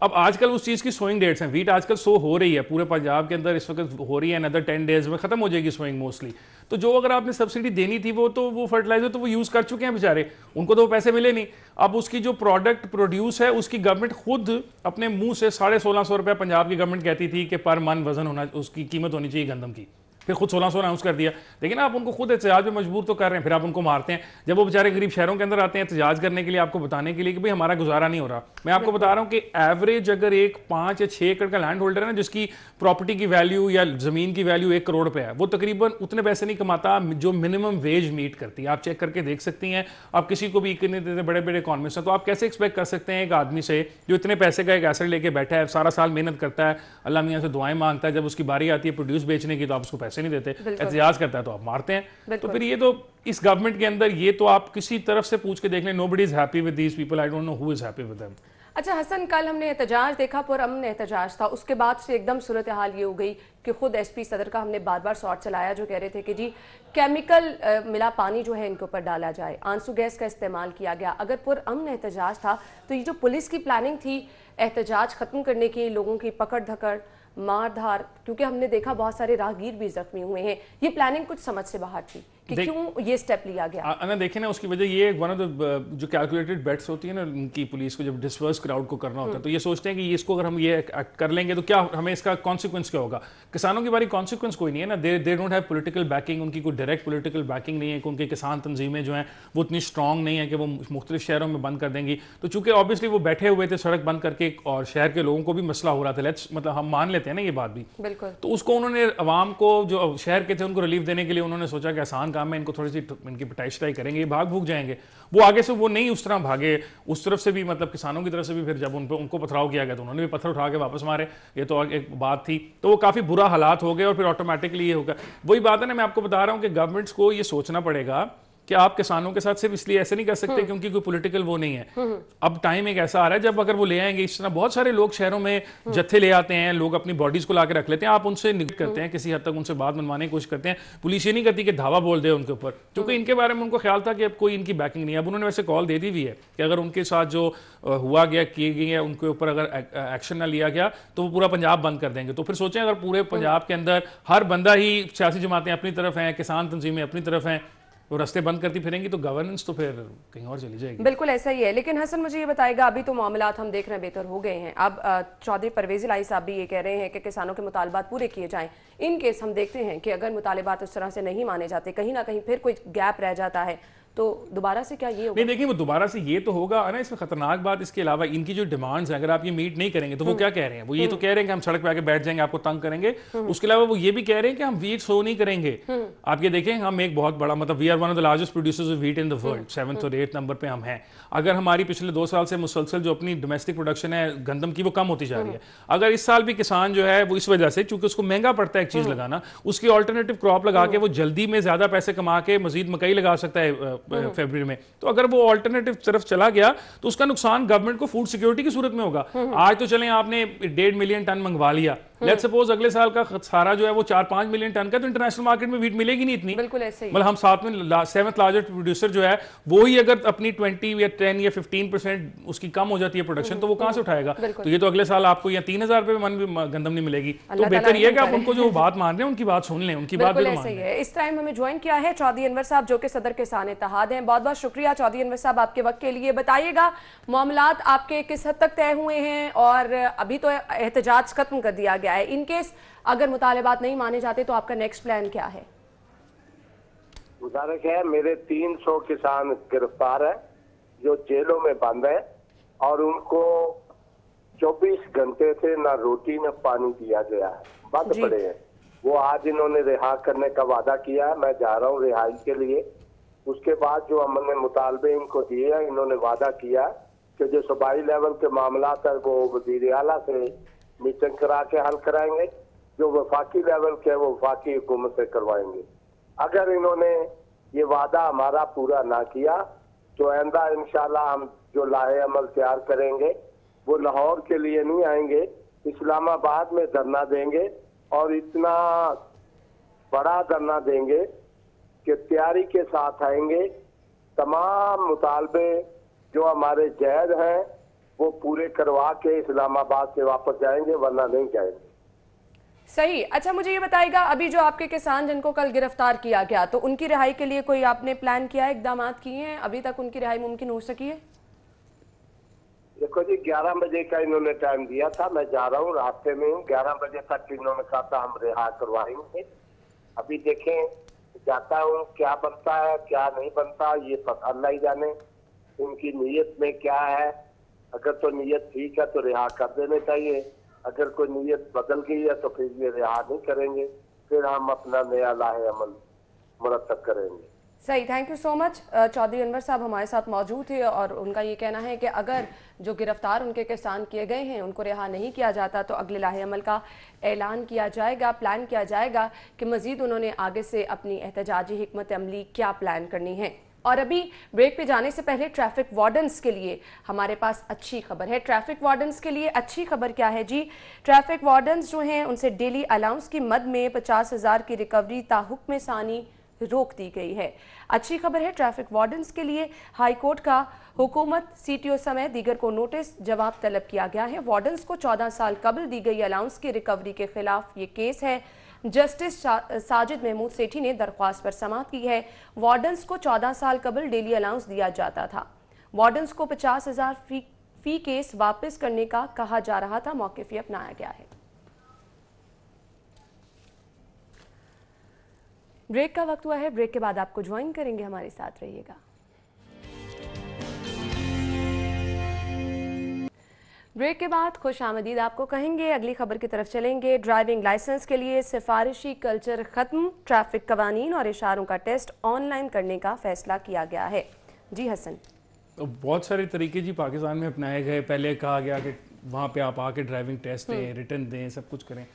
اب آج کل اس چیز کی سوئنگ ڈیٹس ہیں, ویٹ آج کل سو ہو رہی ہے پورے پنجاب کے اندر اس وقت ہو رہی ہے, another 10 days میں ختم ہو جائے گی سوئنگ موسٹلی. تو جو اگر آپ نے سبسڈی دینی تھی وہ فرٹیلائزر تو وہ یوز کر چکے ہیں بیچارے, ان کو تو وہ پیسے ملے نہیں. اب اس کی جو پروڈکٹ پروڈیوس ہے اس کی گورنمنٹ خود اپنے منہ سے 1650 روپے پنجاب کی گورنمنٹ کہتی تھی کہ پر من وزن ہونا, اس کی قیمت ہونی چاہیے گندم کی, پھر خود 1600 اناؤنس کر دیا. لیکن آپ ان کو خود احتجاج میں مجبور تو کر رہے ہیں, پھر آپ ان کو مارتے ہیں. جب وہ بیچارے غریب شہروں کے اندر آتے ہیں احتجاج کرنے کے لیے, آپ کو بتانے کے لیے کہ بھئی ہمارا گزارا نہیں ہو رہا. میں آپ کو بتا رہا ہوں کہ ایوریج اگر ایک 5 یا 6 ایکڑ کا لینڈ ہولڈر ہے نا, جس کی پراپرٹی کی ویلیو یا زمین کی ویلیو 1 کروڑ روپے ہے, وہ تقریباً اتنے پیسے نہیں کماتا جو منیمم ویج میٹ کرتی ہے. آپ چیک کر کے دیکھ سکتی ہیں, آپ کسی کو بھی اتنے بڑے بڑے اکانومسٹ ہیں, تو آپ کیسے ایکسپیکٹ کر سکتے ہیں ایک آدمی سے جو اتنے پیسے کا ایک ایسٹ لے کے بیٹھا ہے, سارا سال محنت کرتا ہے, اللہ میاں سے دعائیں مانگتا ہے, جب اس کی باری آتی ہے پروڈیوس بیچنے کی تو آپ اس کو پیسے نہیں دیتے, احتجاج کرتا ہے تو آپ مارتے ہیں. تو پھر یہ تو اس گورنمنٹ کے اندر یہ تو آپ کسی طرف سے پوچھ کے دیکھ لیں, nobody is happy with these people, I don't know who is happy with them. اچھا حسن, کل ہم نے احتجاج دیکھا, پرامن احتجاج تھا, اس کے بعد سے ایک دم صورتحال یہ ہو گئی کہ خود ایس پی صدر کا ہم نے بار بار سوٹ چلایا, جو کہہ رہے تھے کہ جی کیمیکل ملا پانی جو ہے ان کے اوپر ڈالا جائے, آنسو گیس کا استعمال کیا گیا. اگر پرامن احتجاج تھا تو یہ جو پولیس کی پلاننگ تھی احتجاج ختم کرنے کی, لوگوں کی پکڑ دھکڑ, مار دھار, کیونکہ ہم نے دیکھا بہت سارے راہگیر بھی زخمی ہوئے ہیں, یہ پلاننگ کچھ سمجھ سے باہر تھی کہ کیوں یہ سٹیپ لیا گیا. انا دیکھیں نا, اس کی وجہ یہ ون آف دا جو کیلکولیٹڈ بیٹس ہوتی ہیں نا ان کی پولیس کو, جب ڈسپرس کراؤڈ کو کرنا ہوتا ہے تو یہ سوچتے ہیں کہ اس کو اگر ہم یہ کر لیں گے تو کیا ہمیں اس کا کانسیکوینس کیا ہوگا. کسانوں کی باری کانسیکوینس کوئی نہیں ہے نا, they don't have political backing, ان کی کوئی ڈائریکٹ پولیٹیکل بیکنگ نہیں ہے, کیونکہ کسان تنظیمیں جو ہیں وہ اتنی اسٹرانگ نہیں ہیں کہ وہ مختلف شہروں میں بند کر دیں گی. تو چونکہ آبویسلی وہ بیٹھے ہوئے تھے سڑک بند کر کے, اور شہر کے لوگوں کو بھی مسئلہ ہو رہا تھا, مطلب ہم مان لیتے ہیں نا یہ بات بھی, بالکل. تو اس کو انہوں نے عوام کو جو شہر کے تھے ان کو ریلیف دینے کے لیے انہوں نے سوچا کہ آسان کام ہے, ان کو تھوڑی سی ان کی پٹائی شٹائی کریں گے, یہ بھاگ بھوگ جائیں گے. وہ آگے سے وہ نہیں اس طرح بھاگے, اس طرف سے بھی مطلب کسانوں کی طرف سے بھی پھر جب ان کو پتھراؤ کیا گیا تو انہوں نے بھی پتھر اٹھا کے واپس مارے, یہ تو ایک بات تھی. تو وہ کافی برا حالات ہو گئے اور پھر آٹومیٹکلی یہ ہوگا. وہی بات ہے نا, میں آپ کو بتا رہا ہوں کہ گورنمنٹس کو یہ سوچنا پڑے گا کہ آپ کسانوں کے ساتھ صرف اس لیے ایسے نہیں کر سکتے کیونکہ کوئی پولیٹیکل وہ نہیں ہے. اب ٹائم ایک ایسا آ رہا ہے جب اگر وہ لے آئیں گے, اس طرح بہت سارے لوگ شہروں میں جتھے لے آتے ہیں, لوگ اپنی باڈیز کو لا کے رکھ لیتے ہیں, آپ ان سے نگت کرتے ہیں, کسی حد تک ان سے بات منوانے کی کوشش کرتے ہیں, پولیس یہ نہیں کرتی کہ دھاوا بول دے ان کے اوپر, کیونکہ ان کے بارے میں ان کو خیال تھا کہ اب کوئی ان کی بیکنگ نہیں ہے. اب انہوں نے ویسے کال دے دی ہوئی ہے کہ اگر ان کے ساتھ جو ہوا گیا کیے گئے ہیں ان کے اوپر اگر ایکشن نہ لیا گیا تو وہ پورا پنجاب بند کر دیں گے. تو پھر سوچیں اگر پورے پنجاب کے اندر ہر بندہ ہی, سیاسی جماعتیں اپنی طرف ہیں, کسان تنظیمیں اپنی طرف ہیں, وہ رستے بند کرتی پھریں گی تو گورننس تو پھر کہیں اور چلی جائے گی. بالکل ایسا ہی ہے. لیکن حسن مجھے یہ بتائے گا, ابھی تو معاملات ہم دیکھ رہے ہیں بہتر ہو گئے ہیں, اب چودھری پرویز الہی صاحب بھی یہ کہہ رہے ہیں کہ کسانوں کے مطالبات پورے کیے جائیں. ان کیس ہم دیکھتے ہیں کہ اگر مطالبات اس طرح سے نہیں مانے جاتے, کہیں نہ کہیں پھر کوئی گیپ رہ جاتا ہے, تو دوبارہ سے کیا یہ ہوگا؟ نہیں دیکھیں, وہ دوبارہ سے یہ تو ہوگا نا, اس میں خطرناک بات اس کے علاوہ ان کی جو ڈیمانڈز ہیں, اگر آپ یہ میٹ نہیں کریں گے تو وہ کیا کہہ رہے ہیں, وہ یہ تو کہہ رہے ہیں کہ ہم سڑک پہ آ کے بیٹھ جائیں گے, آپ کو تنگ کریں گے. اس کے علاوہ وہ یہ بھی کہہ رہے ہیں کہ ہم ویٹ سو نہیں کریں گے. آپ یہ دیکھیں, ہم ایک بہت بڑا مطلب we are one of the largest producers of wheat in the world, 7th اور 8th نمبر پہ ہم ہیں. اگر ہماری پچھلے 2 سال سے مسلسل جو اپنی ڈومیسٹک پروڈکشن ہے گندم کی وہ کم ہوتی جا رہی ہے, اگر اس سال بھی کسان جو ہے وہ اس وجہ سے چونکہ اس کو مہنگا پڑتا ہے ایک چیز لگانا, اس کی آلٹرنیٹیو کراپ لگا کے وہ جلدی میں زیادہ پیسے کما کے مزید مکئی لگا سکتا ہے فیبرری میں, تو اگر وہ آلٹرنیٹیو طرف چلا گیا تو اس کا نقصان گورنمنٹ کو فوڈ سیکیورٹی کی صورت میں ہوگا. آج تو چلیں آپ نے 1.5 ملین ٹن منگوا لیا, لیٹ سپوز اگلے سال کا سارا جو ہے وہ 4-5 ملین ٹن کا, تو انٹرنیشنل مارکیٹ میں ویٹ ملے گی نہیں اتنی. بالکل ایسے ہی, مطلب ہم ساتھ میں 7th لارجسٹ پروڈیوسر جو ہے وہی اگر اپنی 20 یا 10 یا 15% اس کی کم ہو جاتی ہے پروڈکشن, تو وہ کہاں سے اٹھائے گا؟ تو یہ تو اگلے سال آپ کو یا 3,000 روپے من بھی گندم نہیں ملے گی. تو بہتر یہ ہے کہ آپ ان کو جو بات مان رہے ہیں ان کی بات سن لیں, ان کی بات بھی مان لیں. اس ٹائم ہمیں جوائن کیا ہے چودھری انور صاحب, جو کہ صدر کسان اتحاد ہیں. بہت بہت شکریہ چودھری انور صاحب آپ کے وقت کے لیے. بتائیے گا معاملات آپ کے کس حد تک طے ہوئے ہیں, اور ابھی تو احتجاج ختم کر دیا گیا ہے, ان کیس اگر مطالبات نہیں مانے جاتے تو آپ کا نیکسٹ پلان کیا ہے؟ گزارش ہے, میرے 300 کسان گرفتار ہیں جو جیلوں میں بند ہیں, اور ان کو 24 گھنٹے سے نہ روٹی نہ پانی دیا گیا ہے, بند پڑے ہیں. وہ آج انہوں نے رہا کرنے کا وعدہ کیا ہے, میں جا رہا ہوں رہائی کے لیے. اس کے بعد جو ہم نے مطالبے ان کو دیے ہیں, انہوں نے وعدہ کیا کہ جو صوبائی لیول کے معاملات ہیں وہ وزیر اعلیٰ سے میٹنگ کرا کے حل کرائیں گے, جو وفاقی لیول کے وہ وفاقی حکومت سے کروائیں گے. اگر انہوں نے یہ وعدہ ہمارا پورا نہ کیا تو آئندہ انشاءاللہ ہم جو لاہے عمل تیار کریں گے وہ لاہور کے لیے نہیں آئیں گے, اسلام آباد میں دھرنا دیں گے, اور اتنا بڑا دھرنا دیں گے کہ تیاری کے ساتھ آئیں گے. تمام مطالبے جو ہمارے جائز ہیں वो पूरे करवा के इस्लामाबाद से वापस जाएंगे, वरना नहीं जाएंगे। सही। अच्छा, मुझे ये बताइएगा, अभी जो आपके किसान जिनको कल गिरफ्तार किया गया, तो उनकी रिहाई के लिए कोई आपने प्लान किया है, इकदाम किए हैं? अभी तक उनकी रिहाई मुमकिन हो सकी है? देखो जी, 11 बजे का इन्होंने टाइम दिया था, मैं जा रहा हूँ, रास्ते में हूँ। 11 बजे तक इन्होंने कहा था हम रिहा करवाएंगे। अभी देखें, जाता हूँ, क्या बनता है क्या नहीं बनता ये पता अल्लाह ही जाने। इनकी नीयत में क्या है, अगर तो नीयत ठीक है तो रिहा कर देने चाहिए, अगर कोई नीयत बदल गई है तो फिर ये रिहा नहीं करेंगे, फिर हम अपना नया लाहे अमल मुरतब करेंगे। सही, thank you so much. Chaudhry Anwar साहब हमारे साथ मौजूद थे और उनका ये कहना है कि अगर जो गिरफ्तार उनके किसान किए गए हैं उनको रिहा नहीं किया जाता तो अगले लाहे अमल का ऐलान किया जाएगा, प्लान किया जाएगा कि मज़ीद उन्होंने आगे से अपनी एहतजाजी हिकमत अमली क्या प्लान करनी है। और अभी ब्रेक पे जाने से पहले ट्रैफिक वार्डन्स के लिए हमारे पास अच्छी खबर है। ट्रैफिक वार्डन्स के लिए अच्छी खबर क्या है जी? ट्रैफिक वार्डन्स जो हैं उनसे डेली अलाउंस की मद में 50,000 की रिकवरी ताहुक्म सानी रोक दी गई है। अच्छी खबर है ट्रैफिक वार्डन्स के लिए। हाई कोर्ट का हुकूमत, सीटीओ समेत दीगर को नोटिस जवाब तलब किया गया है। वार्डन्स को 14 साल कबल दी गई अलाउंस की रिकवरी के खिलाफ ये केस है। जस्टिस साजिद महमूद सेठी ने दरख्वास्त पर समाअत की है। वार्डन्स को 14 साल कबल डेली अलाउंस दिया जाता था। वार्डन्स को 50,000 फी केस वापस करने का कहा जा रहा था, मौक़िफ़ अपनाया गया है। ब्रेक का वक्त हुआ है, ब्रेक के बाद आपको ज्वाइन करेंगे, हमारे साथ रहिएगा। ब्रेक के बाद खुश आमदीद आपको कहेंगे। अगली खबर की तरफ चलेंगे। ड्राइविंग लाइसेंस के लिए सिफारिशी कल्चर खत्म, ट्रैफिक कवानीन और इशारों का टेस्ट ऑनलाइन करने का फैसला किया गया है। जी हसन, तो बहुत सारे तरीके जी पाकिस्तान में अपनाए गए। पहले कहा गया कि वहाँ पे आप आके ड्राइविंग टेस्ट दें, रिटर्न दें, सब कुछ करें।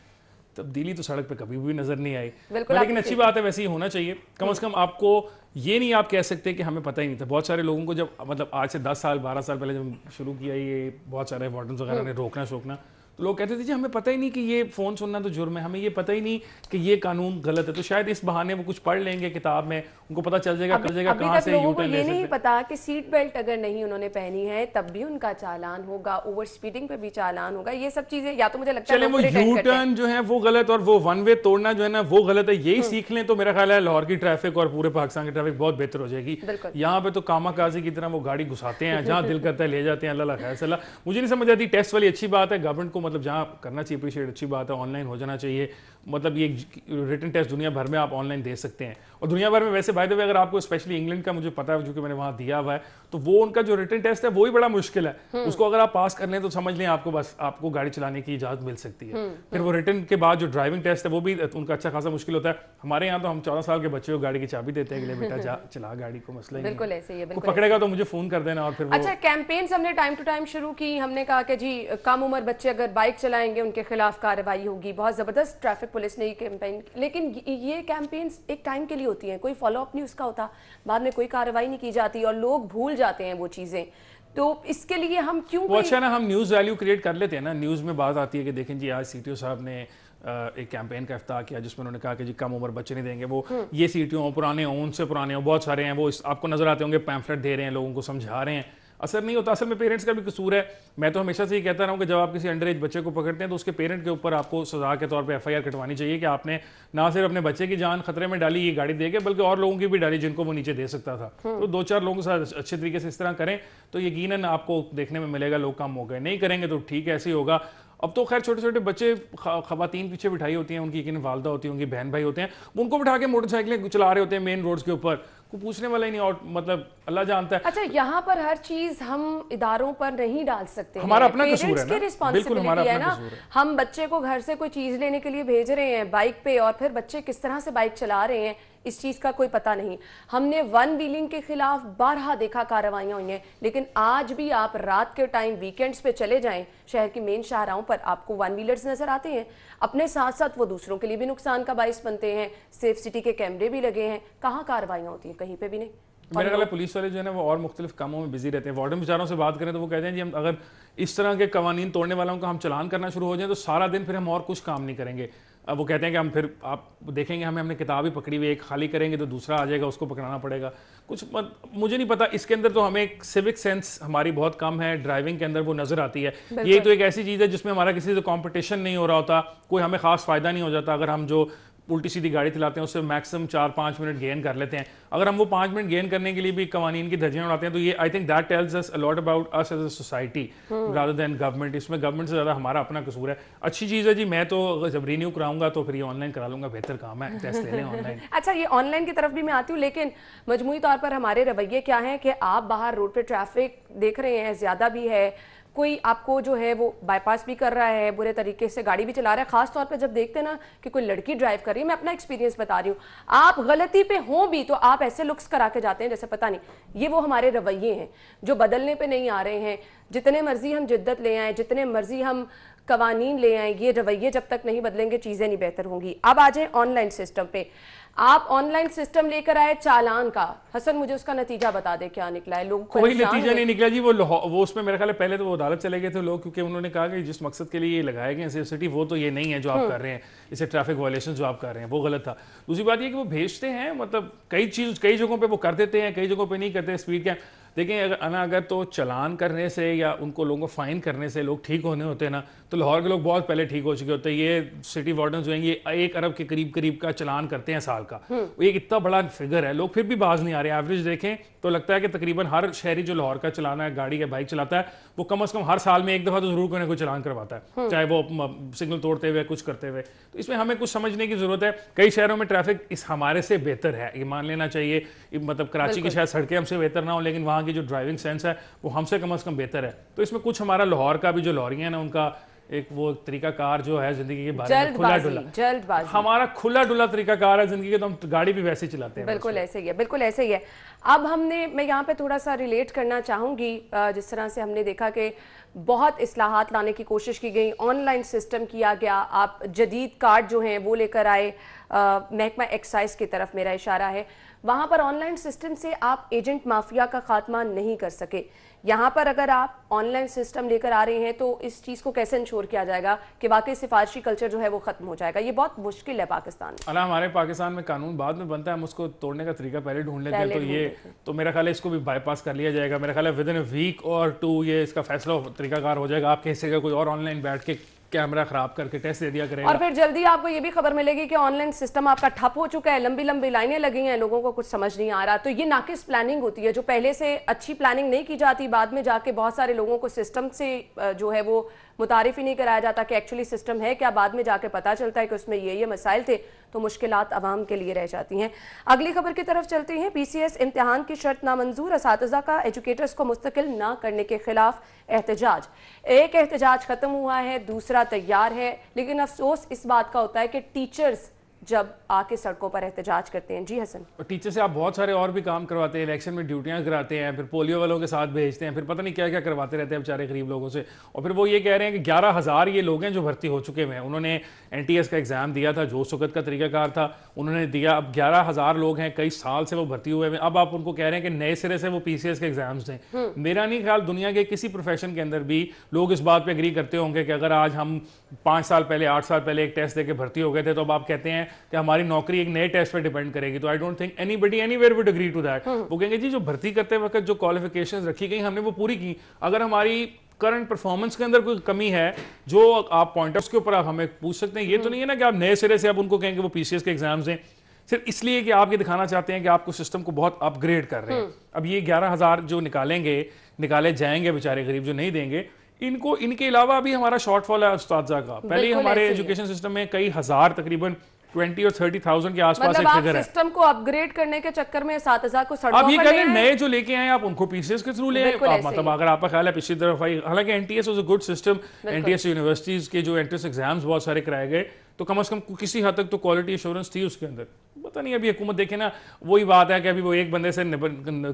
तब्दीली तो सड़क पे कभी भी नजर नहीं आई, लेकिन अच्छी बात है, वैसे ही होना चाहिए। कम से कम आपको ये नहीं आप कह सकते कि हमें पता ही नहीं था। बहुत सारे लोगों को जब मतलब आज से 10 साल 12 साल पहले जब शुरू किया ये बहुत सारे वार्डन्स वगैरह ने रोकना शोकना, तो लोग कहते थे जी हमें पता ही नहीं कि ये फ़ोन सुनना तो जुर्म है, हमें ये पता ही नहीं कि ये कानून गलत है। तो शायद इस बहाने वो कुछ पढ़ लेंगे किताब में, उनको पता चल जाएगा कहाँ से लोगों को ये नहीं पता कि सीट बेल्ट अगर नहीं उन्होंने पहनी है तब भी उनका चालान होगा, ओवर स्पीडिंग पे भी चालान होगा। ये सब चीजें या तो मुझे लगता है वो यू टर्न जो है वो गलत और वो वन वे तोड़ना जो है ना वो गलत है। यही सीख लें तो मेरा ख्याल है लाहौर की ट्रैफिक और पूरे पाकिस्तान की ट्रैफिक बहुत बेहतर हो जाएगी। यहाँ पे तो कामाकाजी की तरह वो गाड़ी घुसाते हैं, जहाँ दिल करता है ले जाते हैं। अल्लाह खैर सलाह। मुझे नहीं समझ आती, टेस्ट वाली अच्छी बात है, गवर्नमेंट को मतलब जहाँ करना चाहिए अप्रिशिएट, अच्छी बात है, ऑनलाइन हो जाना चाहिए। मतलब ये रिटन टेस्ट दुनिया भर में आप ऑनलाइन दे सकते हैं और दुनिया भर में वैसे बाय द वे अगर आपको स्पेशली इंग्लैंड का मुझे पता है जो कि मैंने वहाँ दिया हुआ है, तो वो उनका जो रिटन टेस्ट है वो ही बड़ा मुश्किल है। उसको अगर आप पास कर लें तो समझ लें आपको बस आपको गाड़ी चलाने की इजाजत मिल सकती है। फिर वो रिटन के बाद जो ड्राइविंग टेस्ट है वो भी उनका अच्छा खासा मुश्किल होता है। हमारे यहाँ तो हम 14 साल के बच्चे को गाड़ी की चाबी देते हैं कि ले बेटा चला गाड़ी को, मसला बिल्कुल ऐसे ही है। बिल्कुल पकड़ेगा तो मुझे फोन कर देना। और फिर अच्छा, कैंपेन्स हमने टाइम टू टाइम शुरू की। हमने कहा कि जी कम उम्र बच्चे अगर बाइक चलाएंगे उनके खिलाफ कार्रवाई होगी। बहुत जबरदस्त ट्रैफिक पुलिस ने ये कैंपेन, लेकिन ये कैंपेन्स एक टाइम के लिए होती हैं, कोई फॉलो अप नहीं उसका होता, बाद में कोई कार्रवाई नहीं की जाती और लोग भूल जाते हैं वो चीजें। तो इसके लिए हम क्यों वो अच्छा ना हम न्यूज़ वैल्यू क्रिएट कर लेते हैं ना। न्यूज़ में बात आती है कि देखें जी आज सीटीओ साहब ने एक कैंपेन का इफ्ताह किया जिसमें उन्होंने कहा कि जी कम उम्र बच्चे नहीं देंगे। वो ये सीटीओ पुराने हों, उनसे पुराने हों, बहुत सारे हैं, वो आपको नजर आते होंगे, पैम्फलेट दे रहे हैं, लोगों को समझा रहे हैं, असर नहीं होता। असल में पेरेंट्स का भी कसूर है। मैं तो हमेशा से ही कहता रहा हूँ कि जब आप किसी अंडर एज बच्चे को पकड़ते हैं तो उसके पेरेंट के ऊपर आपको सजा के तौर पे एफआईआर कटवानी चाहिए कि आपने ना सिर्फ अपने बच्चे की जान खतरे में डाली ये गाड़ी देके, बल्कि और लोगों की भी डाली जिनको वो नीचे दे सकता था। तो 2-4 लोगों के साथ अच्छे तरीके से इस तरह करें तो यकीनन आपको देखने में मिलेगा लोग कम हो गए। नहीं करेंगे तो ठीक है, ऐसे ही होगा। अब तो खैर छोटे छोटे बच्चे खवातीन पीछे बिठाई होती हैं, उनकी यकीन वालदा होती हैं, उनकी बहन भाई होते हैं, उनको बिठा के मोटरसाइकिलें चला रहे होते हैं मेन रोड्स के ऊपर, को पूछने वाला ही नहीं और मतलब अल्लाह जानता है। अच्छा, यहाँ पर हर चीज हम इदारों पर नहीं डाल सकते, हमारा अपना कसूर है ना, बिल्कुल हमारा अपना कसूर है। हम बच्चे को घर से कोई चीज लेने के लिए भेज रहे हैं बाइक पे और फिर बच्चे किस तरह से बाइक चला रहे हैं इस चीज का कोई पता नहीं। हमने वन व्हीलिंग के खिलाफ बारहा देखा कार्रवाइयां हुई हैं, लेकिन आज भी आप रात के टाइम वीकेंड्स पे चले जाएं शहर की मेन शाहराहों पर, आपको वन व्हीलर्स नजर आते हैं। अपने साथ साथ वो दूसरों के लिए भी नुकसान का बाइस बनते हैं। सेफ सिटी के कैमरे भी लगे हैं, कहाँ कार्रवाइयां होती हैं? कहीं पे भी नहीं। میرا خیال ہے پولیس والے جو ہے نا وہ اور مختلف کاموں میں بزی رہتے ہیں. وارڈن بیچاروں سے بات کریں تو وہ کہتے ہیں جی ہم اگر اس طرح کے قوانین توڑنے والوں کا ہم چلان کرنا شروع ہو جائیں تو سارا دن پھر ہم اور کچھ کام نہیں کریں گے. اب وہ کہتے ہیں کہ ہم پھر آپ دیکھیں گے ہم نے کتاب ہی پکڑی ہوئی, ایک خالی کریں گے تو دوسرا آ جائے گا, اس کو پکڑانا پڑے گا. کچھ مجھے نہیں پتا, اس کے اندر تو ہمیں ایک سیوک سینس ہماری بہت کم ہے, ڈرائیونگ کے اندر وہ نظر آتی ہے. یہ تو ایک ایسی چیز ہے جس میں ہمارا کسی سے کمپٹیشن نہیں ہو رہا ہوتا, کوئی ہمیں خاص فائدہ نہیں ہو جاتا اگر ہم جو الٹی سیدھی گاڑی چلاتے ہیں اس سے میکسیمم 4-5 منٹ گین کر لیتے ہیں. اگر ہم وہ 5 منٹ گین کرنے کے لیے بھی قوانین کی دھجیاں اڑاتے ہیں تو یہ I think that tells us a lot about us as a society rather than government. اس میں گورنمنٹ سے زیادہ ہمارا اپنا قصور ہے. اچھی چیز ہے جی, میں تو جب رینیو کراؤں گا تو پھر یہ آن لائن کرا لوں گا, بہتر کام ہے, ٹیسٹ لے لیں آن لائن. اچھا, یہ آن لائن کی طرف بھی میں آتی ہوں, لیکن مجموعی طور پر ہمارے رویے کیا ہیں کہ آپ باہر روڈ پہ ٹریفک دیکھ رہے ہیں زیادہ بھی ہے, کوئی آپ کو جو ہے وہ بائی پاس بھی کر رہا ہے, برے طریقے سے گاڑی بھی چلا رہا ہے, خاص طور پہ جب دیکھتے ہیں نا کہ کوئی لڑکی ڈرائیو کر رہی ہے, میں اپنا ایکسپیرینس بتا رہی ہوں, آپ غلطی پہ ہوں بھی تو آپ ایسے لکس کرا کے جاتے ہیں جیسے پتہ نہیں. یہ وہ ہمارے رویے ہیں جو بدلنے پہ نہیں آ رہے ہیں. جتنے مرضی ہم جدت لے آئیں, جتنے مرضی ہم قوانین لے آئیں, یہ رویے جب تک نہیں بدلیں گے چیزیں نہیں بہتر ہوں گی. اب آ جائیں آن لائن سسٹم پہ. آپ آن لائن سسٹم لے کر آئے چالان کا, حسن مجھے اس کا نتیجہ بتا دے کیا نکلا ہے. لوگ کوئی نتیجہ نہیں نکلا جی. وہ اس میں میرے خیال ہے پہلے تو وہ عدالت چلے گئے تھے لوگ, کیونکہ انہوں نے کہا کہ جس مقصد کے لیے یہ لگائے گئے ہیں سٹی وہ تو یہ نہیں ہے جو آپ کر رہے ہیں, اسے ٹریفک وائلیشن جو آپ کر رہے ہیں وہ غلط تھا. دوسری بات یہ کہ وہ بھیجتے ہیں, مطلب کئی جگہوں پہ وہ کر دیتے ہیں, کئی جگہوں پہ نہیں کرتے. اسپیڈ کیا دیکھیں, اگر تو چلان کرنے سے یا ان کو لوگوں کو فائن کرنے سے لوگ ٹھیک ہونے ہوتے ہیں نا, تو لاہور کے لوگ بہت پہلے ٹھیک ہو چکے ہوتے ہیں. یہ سٹی وارڈنز جو ہیں یہ 1 ارب کے قریب کا چلان کرتے ہیں سال کا. یہ اتنا بڑا فگر ہے, لوگ پھر بھی باز نہیں آ رہے. ایوریج دیکھیں تو لگتا ہے کہ تقریباً ہر شہری جو لاہور کا چلانا ہے, گاڑی یا بائک چلاتا ہے, وہ کم از کم ہر سال میں 1 دفعہ تو ضرور کوئی نہ کوئی چلان کرواتا ہے, چاہے وہ سگنل توڑتے ہوئے کچھ کرتے ہوئے. تو اس میں ہمیں کچھ سمجھنے کی ضرورت ہے. کئی شہروں میں ٹریفک اس ہمارے سے بہتر ہے, یہ مان لینا چاہیے. مطلب کراچی کی شاید سڑکیں ہم سے بہتر نہ ہوں, لیکن وہاں کی جو ڈرائیونگ سینس ہے وہ ہم سے کم از کم بہتر ہے. تو اس میں کچھ ہمارا لاہور کا بھی جو لاہوری ہیں نا, ان کا ایک وہ طریقہ کار جو ہے زندگی کے بارے میں کھلا ڈلا, ہمارا کھلا ڈلا طریقہ کار ہے زندگی کے, تو ہم گاڑی بھی ویسے چلاتے ہیں. بالکل ایسے ہی ہے, بالکل ایسے ہی ہے. اب میں یہاں پہ تھوڑا سا ریلیٹ کرنا چاہوں گی, جس طرح سے ہم نے دیکھا کہ بہت اصلاحات لانے کی کوشش کی گئی, آن لائن سسٹم کیا گیا, آپ جدید کارڈ جو ہیں وہ لے کر آئے. محکمہ ایکسائز کی طرف میرا اشارہ ہے. وہاں پر آن لائن سسٹم سے آپ ایجنٹ مافیا کا خاتمہ نہیں کر سکے. یہاں پر اگر آپ آن لائن سسٹم لے کر آ رہے ہیں تو اس چیز کو کیسے انشور کیا جائے گا کہ واقعی سفارشی کلچر جو ہے وہ ختم ہو جائے گا؟ یہ بہت مشکل ہے پاکستان میں. ہمارے پاکستان میں قانون بعد میں بنتا ہے, ہم اس کو توڑنے کا طریقہ پہلے ڈھونڈ لیتے ہیں. تو یہ تو میرا خیال ہے اس کو بھی بائی پاس کر لیا جائے گا. میرا خیال ہے ود ان اے ویک اور 2 یہ اس کا فیصلہ طریقہ کار ہو جائے گا. آپ کے حصے کا کوئی اور آن لائن بیٹھ کے کیمرہ خراب کر کے ٹیسٹ دے دیا کرے گا. اور پھر جلدی آپ کو یہ بھی خبر ملے گی کہ آن لائن سسٹم آپ کا ٹھپ ہو چکا ہے, لمبی لمبی لائنیں لگی ہیں, لوگوں کو کچھ سمجھ نہیں آ رہا. تو یہ ناقص پلاننگ ہوتی ہے, جو پہلے سے اچھی پلاننگ نہیں کی جاتی, بعد میں جا کے بہت سارے لوگوں کو سسٹم سے جو ہے وہ متعارف ہی نہیں کرایا جاتا کہ ایکچولی سسٹم ہے کیا. بعد میں جا کے پتہ چلتا ہے کہ اس میں یہ مسائل تھے, تو مشکلات عوام کے لیے رہ جاتی ہیں. اگلی خبر کی طرف چلتے ہیں. PCS امتحان کی شرط نامنظور, اساتذہ کا ایجوکیٹرز کو مستقل نہ کرنے کے خلاف احتجاج. ایک احتجاج ختم ہوا ہے, دوسرا تیار ہے, لیکن افسوس اس بات کا ہوتا ہے کہ ٹیچرز جب آ کے سڑکوں پر احتجاج کرتے ہیں. جی حسن, ٹیچر سے آپ بہت سارے اور بھی کام کرواتے ہیں, الیکشن میں ڈیوٹیاں کراتے ہیں, پھر پولیو والوں کے ساتھ بھیجتے ہیں, پھر پتہ نہیں کیا کیا کرواتے رہتے ہیں بیچارے غریب لوگوں سے. اور پھر وہ یہ کہہ رہے ہیں کہ 11,000 یہ لوگ ہیں جو بھرتی ہو چکے ہیں. انہوں نے NTS کا ایگزام دیا تھا, جو سکت کا طریقہ کار تھا انہوں نے دیا. اب 11,000 لوگ ہیں, کئی سال سے وہ بھرتی ہوئے ہیں. اب آپ ان کو کہہ رہے ہیں کہ نئے سرے سے وہ PCS کے ایگزامز دیں. میرا نہیں خیال دنیا کے کسی پروفیشن کے اندر بھی لوگ اس بات پہ اگری کرتے ہوں گے کہ اگر آج ہم 5 سال پہلے 8 سال پہلے ایک ٹیسٹ دے کے بھرتی ہو گئے تھے, تو اب آپ کہتے ہیں کہ ہماری نوکری ایک نئے ٹیسٹ پہ ڈیپینڈ کرے گی. تو I don't think anybody anywhere would agree to that. وہ کہیں گے جی جو بھرتی کرتے وقت جو کوالیفیکیشنز رکھی گئی ہم نے وہ پوری کی. اگر ہماری کرنٹ پرفارمنس کے اندر کوئی کمی ہے جو آپ پوائنٹرز کے اوپر آپ ہمیں پوچھ سکتے ہیں. یہ تو نہیں ہے نا کہ آپ نئے سرے سے اب ان کو کہیں کہ وہ PCS کے ایگزامز دیں, صرف اس لیے کہ آپ یہ دکھانا چاہتے ہیں کہ آپ کو سسٹم کو بہت اپ گریڈ کر رہے ہیں. اب یہ 11,000 جو نکالے جائیں گے بیچارے غریب جو نہیں دیں گے, ان کے علاوہ بھی ہمارا شارٹ فال ہے اساتذہ کا. پہلے ہمارے ایجوکیشن سسٹم میں کئی ہزار, تقریباً 20 اور 30,000 کے آس پاس ایک فگر ہے. سسٹم کو اپ گریڈ کرنے کے چکر میں اساتذہ کو سڑکوں پر آپ یہ کہہ لیں نئے جو لے کے آئے آپ ان کو PCS کے تھرو لے آئے. مطلب اگر آپ کا خیال ہے پچھلی طرف آئی, حالانکہ NTS was a good system. NTS universities کے جو انٹرنس ایگزامز بہت سارے کرائے گئے, تو کم از کم کسی حد تک تو کوالٹی ایشورنس تھی اس کے اندر. पता नहीं अभी हुकूमत देखे ना, वही बात है कि अभी वो एक बंदे से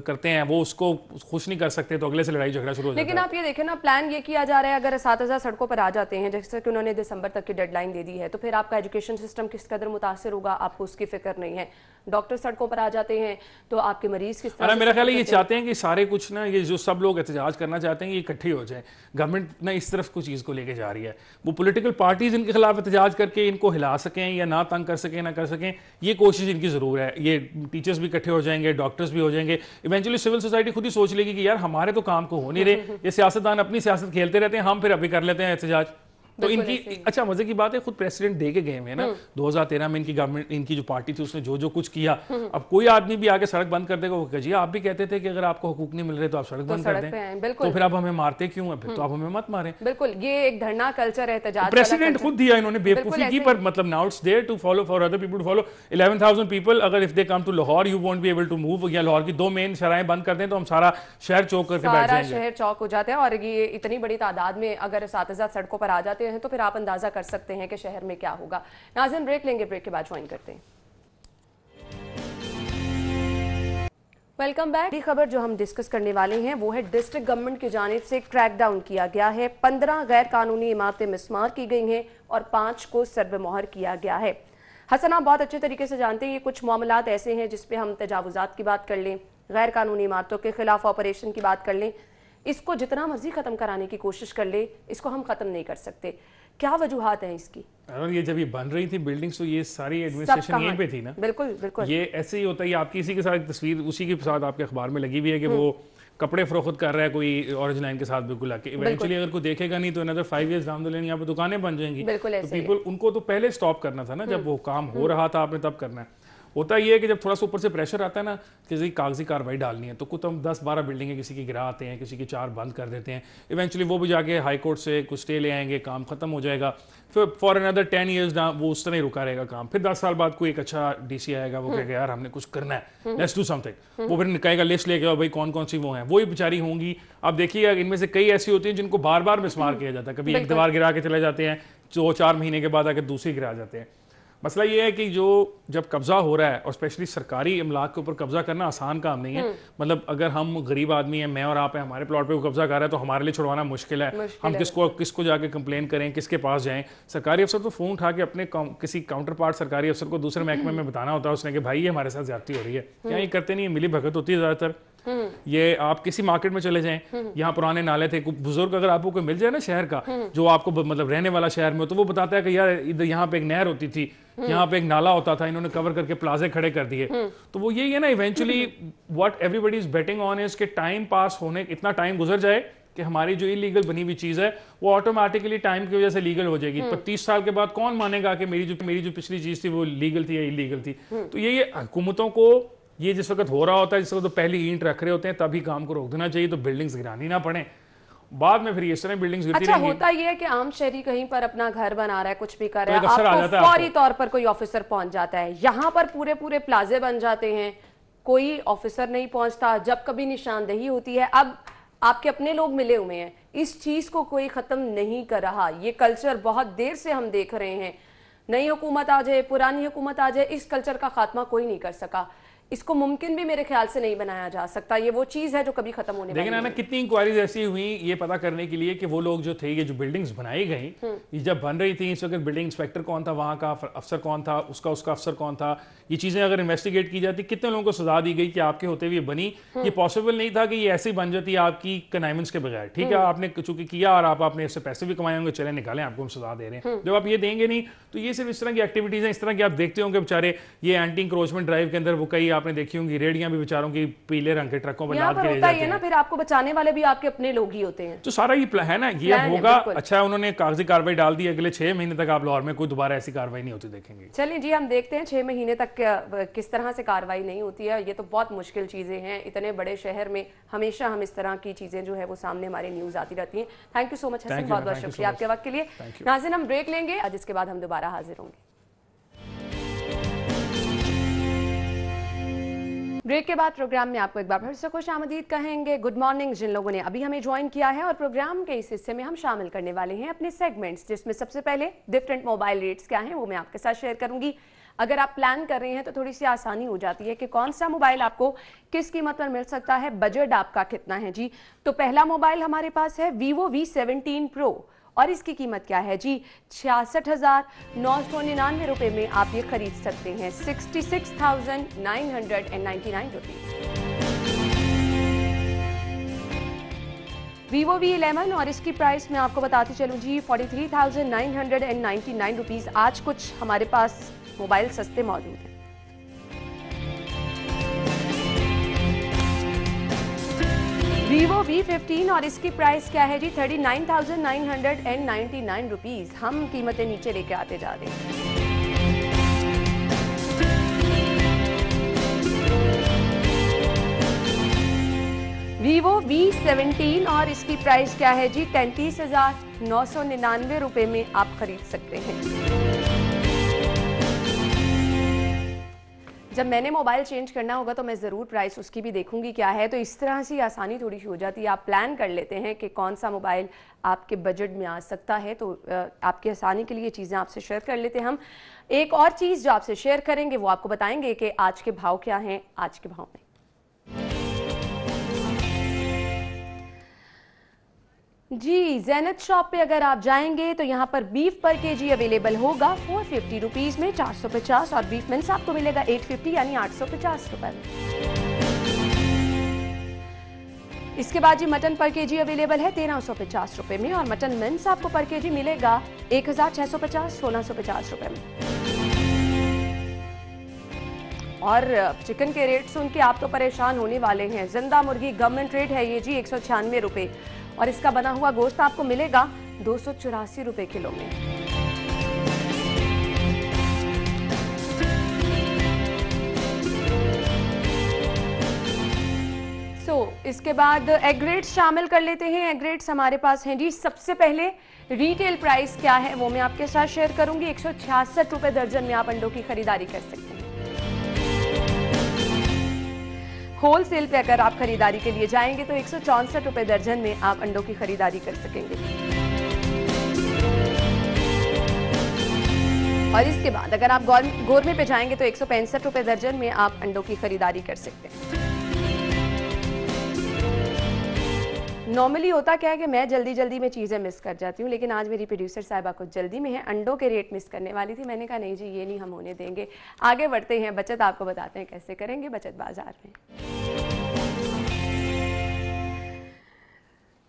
करते हैं, वो उसको खुश नहीं कर सकते तो अगले से लड़ाई झगड़ा शुरू हो जाता है। लेकिन आप ये देखें ना, प्लान ये किया जा रहा है अगर असातिज़ा सड़कों पर आ जाते हैं, जैसे कि उन्होंने दिसंबर तक की डेडलाइन दे दी है, तो फिर आपका एजुकेशन सिस्टम किस कदर मुतासर होगा, आपको उसकी फिक्र नहीं है। डॉक्टर सड़कों पर आ जाते हैं तो आपके मरीज किस तरह, मेरा ख्याल है ये चाहते हैं कि सारे कुछ ना, ये जो सब लोग एहतजाज करना चाहते हैं ये इकट्ठे हो जाए। गवर्नमेंट ना इस तरफ कुछ चीज़ को लेके जा रही है, वो पॉलिटिकल पार्टीज इनके खिलाफ एहतजाज करके इनको हिला सकें या ना तंग कर सकें, ना कर सकें, ये कोशिश इनकी ज़रूर है। ये टीचर्स भी इकट्ठे हो जाएंगे, डॉक्टर्स भी हो जाएंगे, इवेंचुअली सिविल सोसाइटी खुद ही सोच लेगी कि यार हमारे तो काम को हो नहीं रहे, ये सियासतदान अपनी सियासत खेलते रहते हैं, हम फिर अभी कर लेते हैं एहतजाज। तो इनकी अच्छा मजे की बात है, खुद प्रेसिडेंट दे के गए हैं ना 2013 में, इनकी गवर्नमेंट, इनकी जो पार्टी थी उसने जो जो कुछ किया, अब कोई आदमी भी आके सड़क बंद कर देगा, वो कहिए आप भी कहते थे कि अगर आपको हुकूक नहीं मिल रहे तो आप सड़क बंद कर दें, तो फिर आप हमें मारते क्यों हैं, फिर तो आप हमें मत मारें। बिल्कुल, ये एक धरना कल्चर है, एहतजाज प्रेसिडेंट खुद दिया इन्होंने, बेवकूफी की, पर मतलब now it's there to follow for other people to follow. 11,000 people अगर if they come to Lahore you won't be able to move, या लाहौर की 2 मेन शराहें बंद कर दें तो हम सारा शहर चौक करके बैठ जाएंगे, शहर चौक हो जाता है। और ये इतनी बड़ी तादाद में अगर असातिज़ा सड़कों पर आ जाते हैं तो फिर आप अंदाजा कर सकते हैं कि शहर में क्या होगा। नाज़रीन ब्रेक लेंगे, ब्रेक के बाद ज्वाइन करते हैं। Welcome back. अगली खबर जो हम डिस्कस करने वाले हैं वो है डिस्ट्रिक्ट गवर्नमेंट की जानिब से क्रैकडाउन किया गया है। 15 गैर कानूनी इमारतें मिसमार की गई हैं और 5 को सर्वमोहर किया गया है। हसन, आप बहुत अच्छे तरीके से जानते हैं ये कुछ मामलात ऐसे हैं जिस पे हम तजावुजात की बात कर लें, गैर कानूनी इमारतों के खिलाफ ऑपरेशन की बात कर लें, इसको जितना मर्जी खत्म कराने की कोशिश कर ले, इसको हम खत्म नहीं कर सकते। क्या वजूहात हैं इसकी? और ये जब ये बन रही थी बिल्डिंग्स तो ये सारी एडमिनिस्ट्रेशन यहीं पे थी ना। बिल्कुल बिल्कुल, ये ऐसे ही होता है। आपकी इसी के साथ तस्वीर उसी के साथ आपके अखबार में लगी हुई है कि वो कपड़े फरोख्त कर रहा है कोई ऑरेंज लाइन के साथ बिल्कुल आके, इवेंचुअली अगर कोई देखेगा नहीं तो another 5 years down the line यहाँ पे दुकानें बन जाएंगी। तो पीपल, उनको तो पहले स्टॉप करना था ना, जब वो काम हो रहा था आपने तब करना है। होता ये है कि जब थोड़ा सा ऊपर से प्रेशर आता है ना, किसी कागजी कार्रवाई डालनी है, तो कुछ हम 10-12 बिल्डिंगें किसी की गिरा आते हैं, किसी की 4 बंद कर देते हैं, इवेंचुअली वो भी जाके हाई कोर्ट से कुछ स्टे ले आएंगे, काम खत्म हो जाएगा, फिर फॉर अनदर 10 years वो उस तरह ही रुका रहेगा काम। फिर 10 साल बाद कोई एक अच्छा डीसी आएगा, वो कहेगा यार हमने कुछ करना है, लेट्स डू समथिंग, वो फिर निकालेगा लिस्ट लेके आओ भाई कौन कौन सी वो हैं, वही बेचारी होंगी। आप देखिएगा इनमें से कई ऐसी होती हैं जिनको बार बार मिसमार किया जाता है, कभी एक दीवार गिरा के चले जाते हैं, 2-4 महीने के बाद आके दूसरी गिरा जाते हैं। मसला ये है कि जो जब कब्जा हो रहा है, और स्पेशली सरकारी इमलाक के ऊपर कब्जा करना आसान काम नहीं है। मतलब अगर हम गरीब आदमी हैं, मैं और आप हैं, हमारे प्लॉट पे कब्जा कर रहा है तो हमारे लिए छुड़वाना मुश्किल है। हम किसको जाके कंप्लेन करें, किसके पास जाएं? सरकारी अफसर तो फोन उठा के अपने किसी काउंटर पार्ट सरकारी अफसर को दूसरे महकमे में बताना होता है उसने कि भाई ये हमारे साथ ज्यादती हो रही है। क्या ये करते नहीं, मिली भगत होती है ज्यादातर। ये आप किसी मार्केट में चले जाएं, यहाँ पुराने नाले थे, बुजुर्ग अगर आपको कोई मिल जाए ना शहर का, जो आपको मतलब रहने वाला शहर में, तो वो बताता है कि यार इधर यहाँ पे एक नहर होती थी, यहाँ पे एक नाला होता था, इन्होंने कवर करके प्लाजे खड़े कर दिए। तो वो यही है ना, eventually what everybody is betting on is के टाइम पास होने, इतना टाइम गुजर जाए कि हमारी जो इलीगल बनी हुई चीज है वो ऑटोमेटिकली टाइम की वजह से लीगल हो जाएगी। पर 30 साल के बाद कौन मानेगा कि मेरी जो पिछली चीज थी वो लीगल थी या इलीगल थी? तो ये हुकूमतों को ये जिस वक्त हो रहा होता है, जिस वक्त तो पहली ईंट रख रहे होते हैं, तभी काम को रोक देना चाहिए तो बिल्डिंग्स गिरानी ना पड़े, बाद में फिर इस तरह बिल्डिंग्स गिरती रहेंगी। होता ये है कि आम शहरी कहीं पर अपना घर बना रहा है, कुछ भी कर रहा है, आपको फौरी तौर पर कोई ऑफिसर पहुंच जाता है, यहाँ पर पूरे पूरे प्लाजे बन जाते हैं, कोई ऑफिसर नहीं पहुंचता। जब कभी निशानदेही होती है, अब आपके अपने लोग मिले हुए हैं, इस चीज को कोई खत्म नहीं कर रहा। ये कल्चर बहुत देर से हम देख रहे हैं, नई हुकूमत आ जाए, पुरानी हुकूमत आ जाए, इस कल्चर का खात्मा कोई नहीं कर सका। इसको मुमकिन भी मेरे ख्याल से नहीं बनाया जा सकता। ये वो चीज है जो कभी खत्म होने वाली है। लेकिन कितनी इंक्वायरीज ऐसी हुई ये पता करने के लिए कि वो लोग जो थे, ये जो बिल्डिंग्स बनाई गई, ये जब बन रही थी, इस वक्त बिल्डिंग इंस्पेक्टर कौन था, वहाँ का अफसर कौन था, उसका अफसर कौन था, ये चीजें अगर इन्वेस्टिगेट की जाती, कितने लोगों को सजा दी गई कि आपके होते हुए बनी। ये पॉसिबल नहीं था कि ये ऐसे बन जाती आपकी कनाइमेंट्स के बगैर। ठीक है, आपने चूंकि किया और आपने इससे पैसे भी कमाए होंगे, चले निकालें, आपको हम सजा दे रहे हैं। जब आप ये देंगे नहीं तो ये सिर्फ इस तरह की एक्टिविटीज हैं, इस तरह की आप देखते होंगे बेचारे ये एंटी इंक्रोचमेंट ड्राइव के अंदर वो कई आपने देखी होंगी रेडियां भी बेचारों की पीले रंग के ट्रकों पर लाद के ले जाते हैं ना, फिर आपको बचाने वाले भी आपके अपने लोग ही होते हैं। तो सारा ये है ना, ये होगा। अच्छा, उन्होंने कागजी कार्रवाई डाल दी, अगले 6 महीने तक आप लाहौर में कोई दोबारा ऐसी कार्रवाई नहीं होती देखेंगे। चलिए जी, हम देखते हैं 6 महीने तक किस तरह से कार्रवाई नहीं होती है। ये तो बहुत मुश्किल चीजें हैं, इतने बड़े शहर में हमेशा हम इस तरह की चीजें जो है वो सामने हमारे न्यूज आती रहती हैं। Thank you so much Hassan, बहुत बहुत शुक्रिया आपके वक्त के लिए। नाज़रीन, हम ब्रेक लेंगे, जिसके बाद हम दोबारा हाजिर होंगे। ब्रेक के बाद प्रोग्राम में आपको एक बार फिर से खुश आमदीद कहेंगे। गुड मॉर्निंग जिन लोगों ने अभी हमें ज्वाइन किया है, और प्रोग्राम के इस हिस्से में हम शामिल करने वाले हैं अपने सेगमेंट्स, जिसमें सबसे पहले डिफरेंट मोबाइल रेट्स क्या हैं वो मैं आपके साथ शेयर करूंगी। अगर आप प्लान कर रहे हैं तो थोड़ी सी आसानी हो जाती है कि कौन सा मोबाइल आपको किस कीमत पर मिल सकता है, बजट आपका कितना है जी। तो पहला मोबाइल हमारे पास है Vivo V17 Pro और इसकी कीमत क्या है जी, 66,999 रुपये में आप ये खरीद सकते हैं, 66,999 रुपीज़। Vivo V11 और इसकी प्राइस मैं आपको बताती चलूँ जी, 43,999 रुपीज़। आज कुछ हमारे पास मोबाइल सस्ते मौजूद हैं। Vivo V15 और इसकी प्राइस क्या है जी, 39,999 रुपीज़। हम कीमतें नीचे लेके आते जा रहे हैं। Vivo V17 और इसकी प्राइस क्या है जी, 33,999 रुपये में आप खरीद सकते हैं। जब मैंने मोबाइल चेंज करना होगा तो मैं ज़रूर प्राइस उसकी भी देखूंगी क्या है, तो इस तरह से आसानी थोड़ी सी हो जाती है। आप प्लान कर लेते हैं कि कौन सा मोबाइल आपके बजट में आ सकता है, तो आपकी आसानी के लिए चीज़ें आपसे शेयर कर लेते हैं हम। एक और चीज़ जो आपसे शेयर करेंगे वो आपको बताएंगे कि आज के भाव क्या हैं आज के भाव में। जी, ज़ैनत शॉप पे अगर आप जाएंगे तो यहाँ पर बीफ पर केजी अवेलेबल होगा 450 रुपीज़ में, 450, और बीफ मिन्स आपको मिलेगा 850 यानी 850 रुपए में। इसके बाद जी मटन पर केजी अवेलेबल है 1350 रुपए में, और मटन मिन्स आपको पर केजी मिलेगा 1650, 1650 रुपए में। और चिकन के रेट सुन के आप तो परेशान होने वाले हैं। जिंदा मुर्गी गवर्नमेंट रेट है ये जी 196 रुपए, और इसका बना हुआ गोश्त आपको मिलेगा 284 रुपए किलो में। इसके बाद एग रेट्स शामिल कर लेते हैं। एग रेट्स हमारे पास हैं जी। सबसे पहले रिटेल प्राइस क्या है वो मैं आपके साथ शेयर करूंगी। 166 रुपए दर्जन में आप अंडों की खरीदारी कर सकते हैं। होलसेल पे अगर आप खरीदारी के लिए जाएंगे तो 164 रुपए दर्जन में आप अंडों की खरीदारी कर सकेंगे। और इसके बाद अगर आप गोरमे पे जाएंगे तो 165 रुपए दर्जन में आप अंडों की खरीदारी कर सकते हैं। नॉर्मली होता क्या है कि मैं जल्दी जल्दी में चीज़ें मिस कर जाती हूँ, लेकिन आज मेरी प्रोड्यूसर साहिबा कुछ जल्दी में है, अंडों के रेट मिस करने वाली थी। मैंने कहा नहीं जी ये नहीं हम होने देंगे। आगे बढ़ते हैं, बचत आपको बताते हैं कैसे करेंगे बचत बाजार में।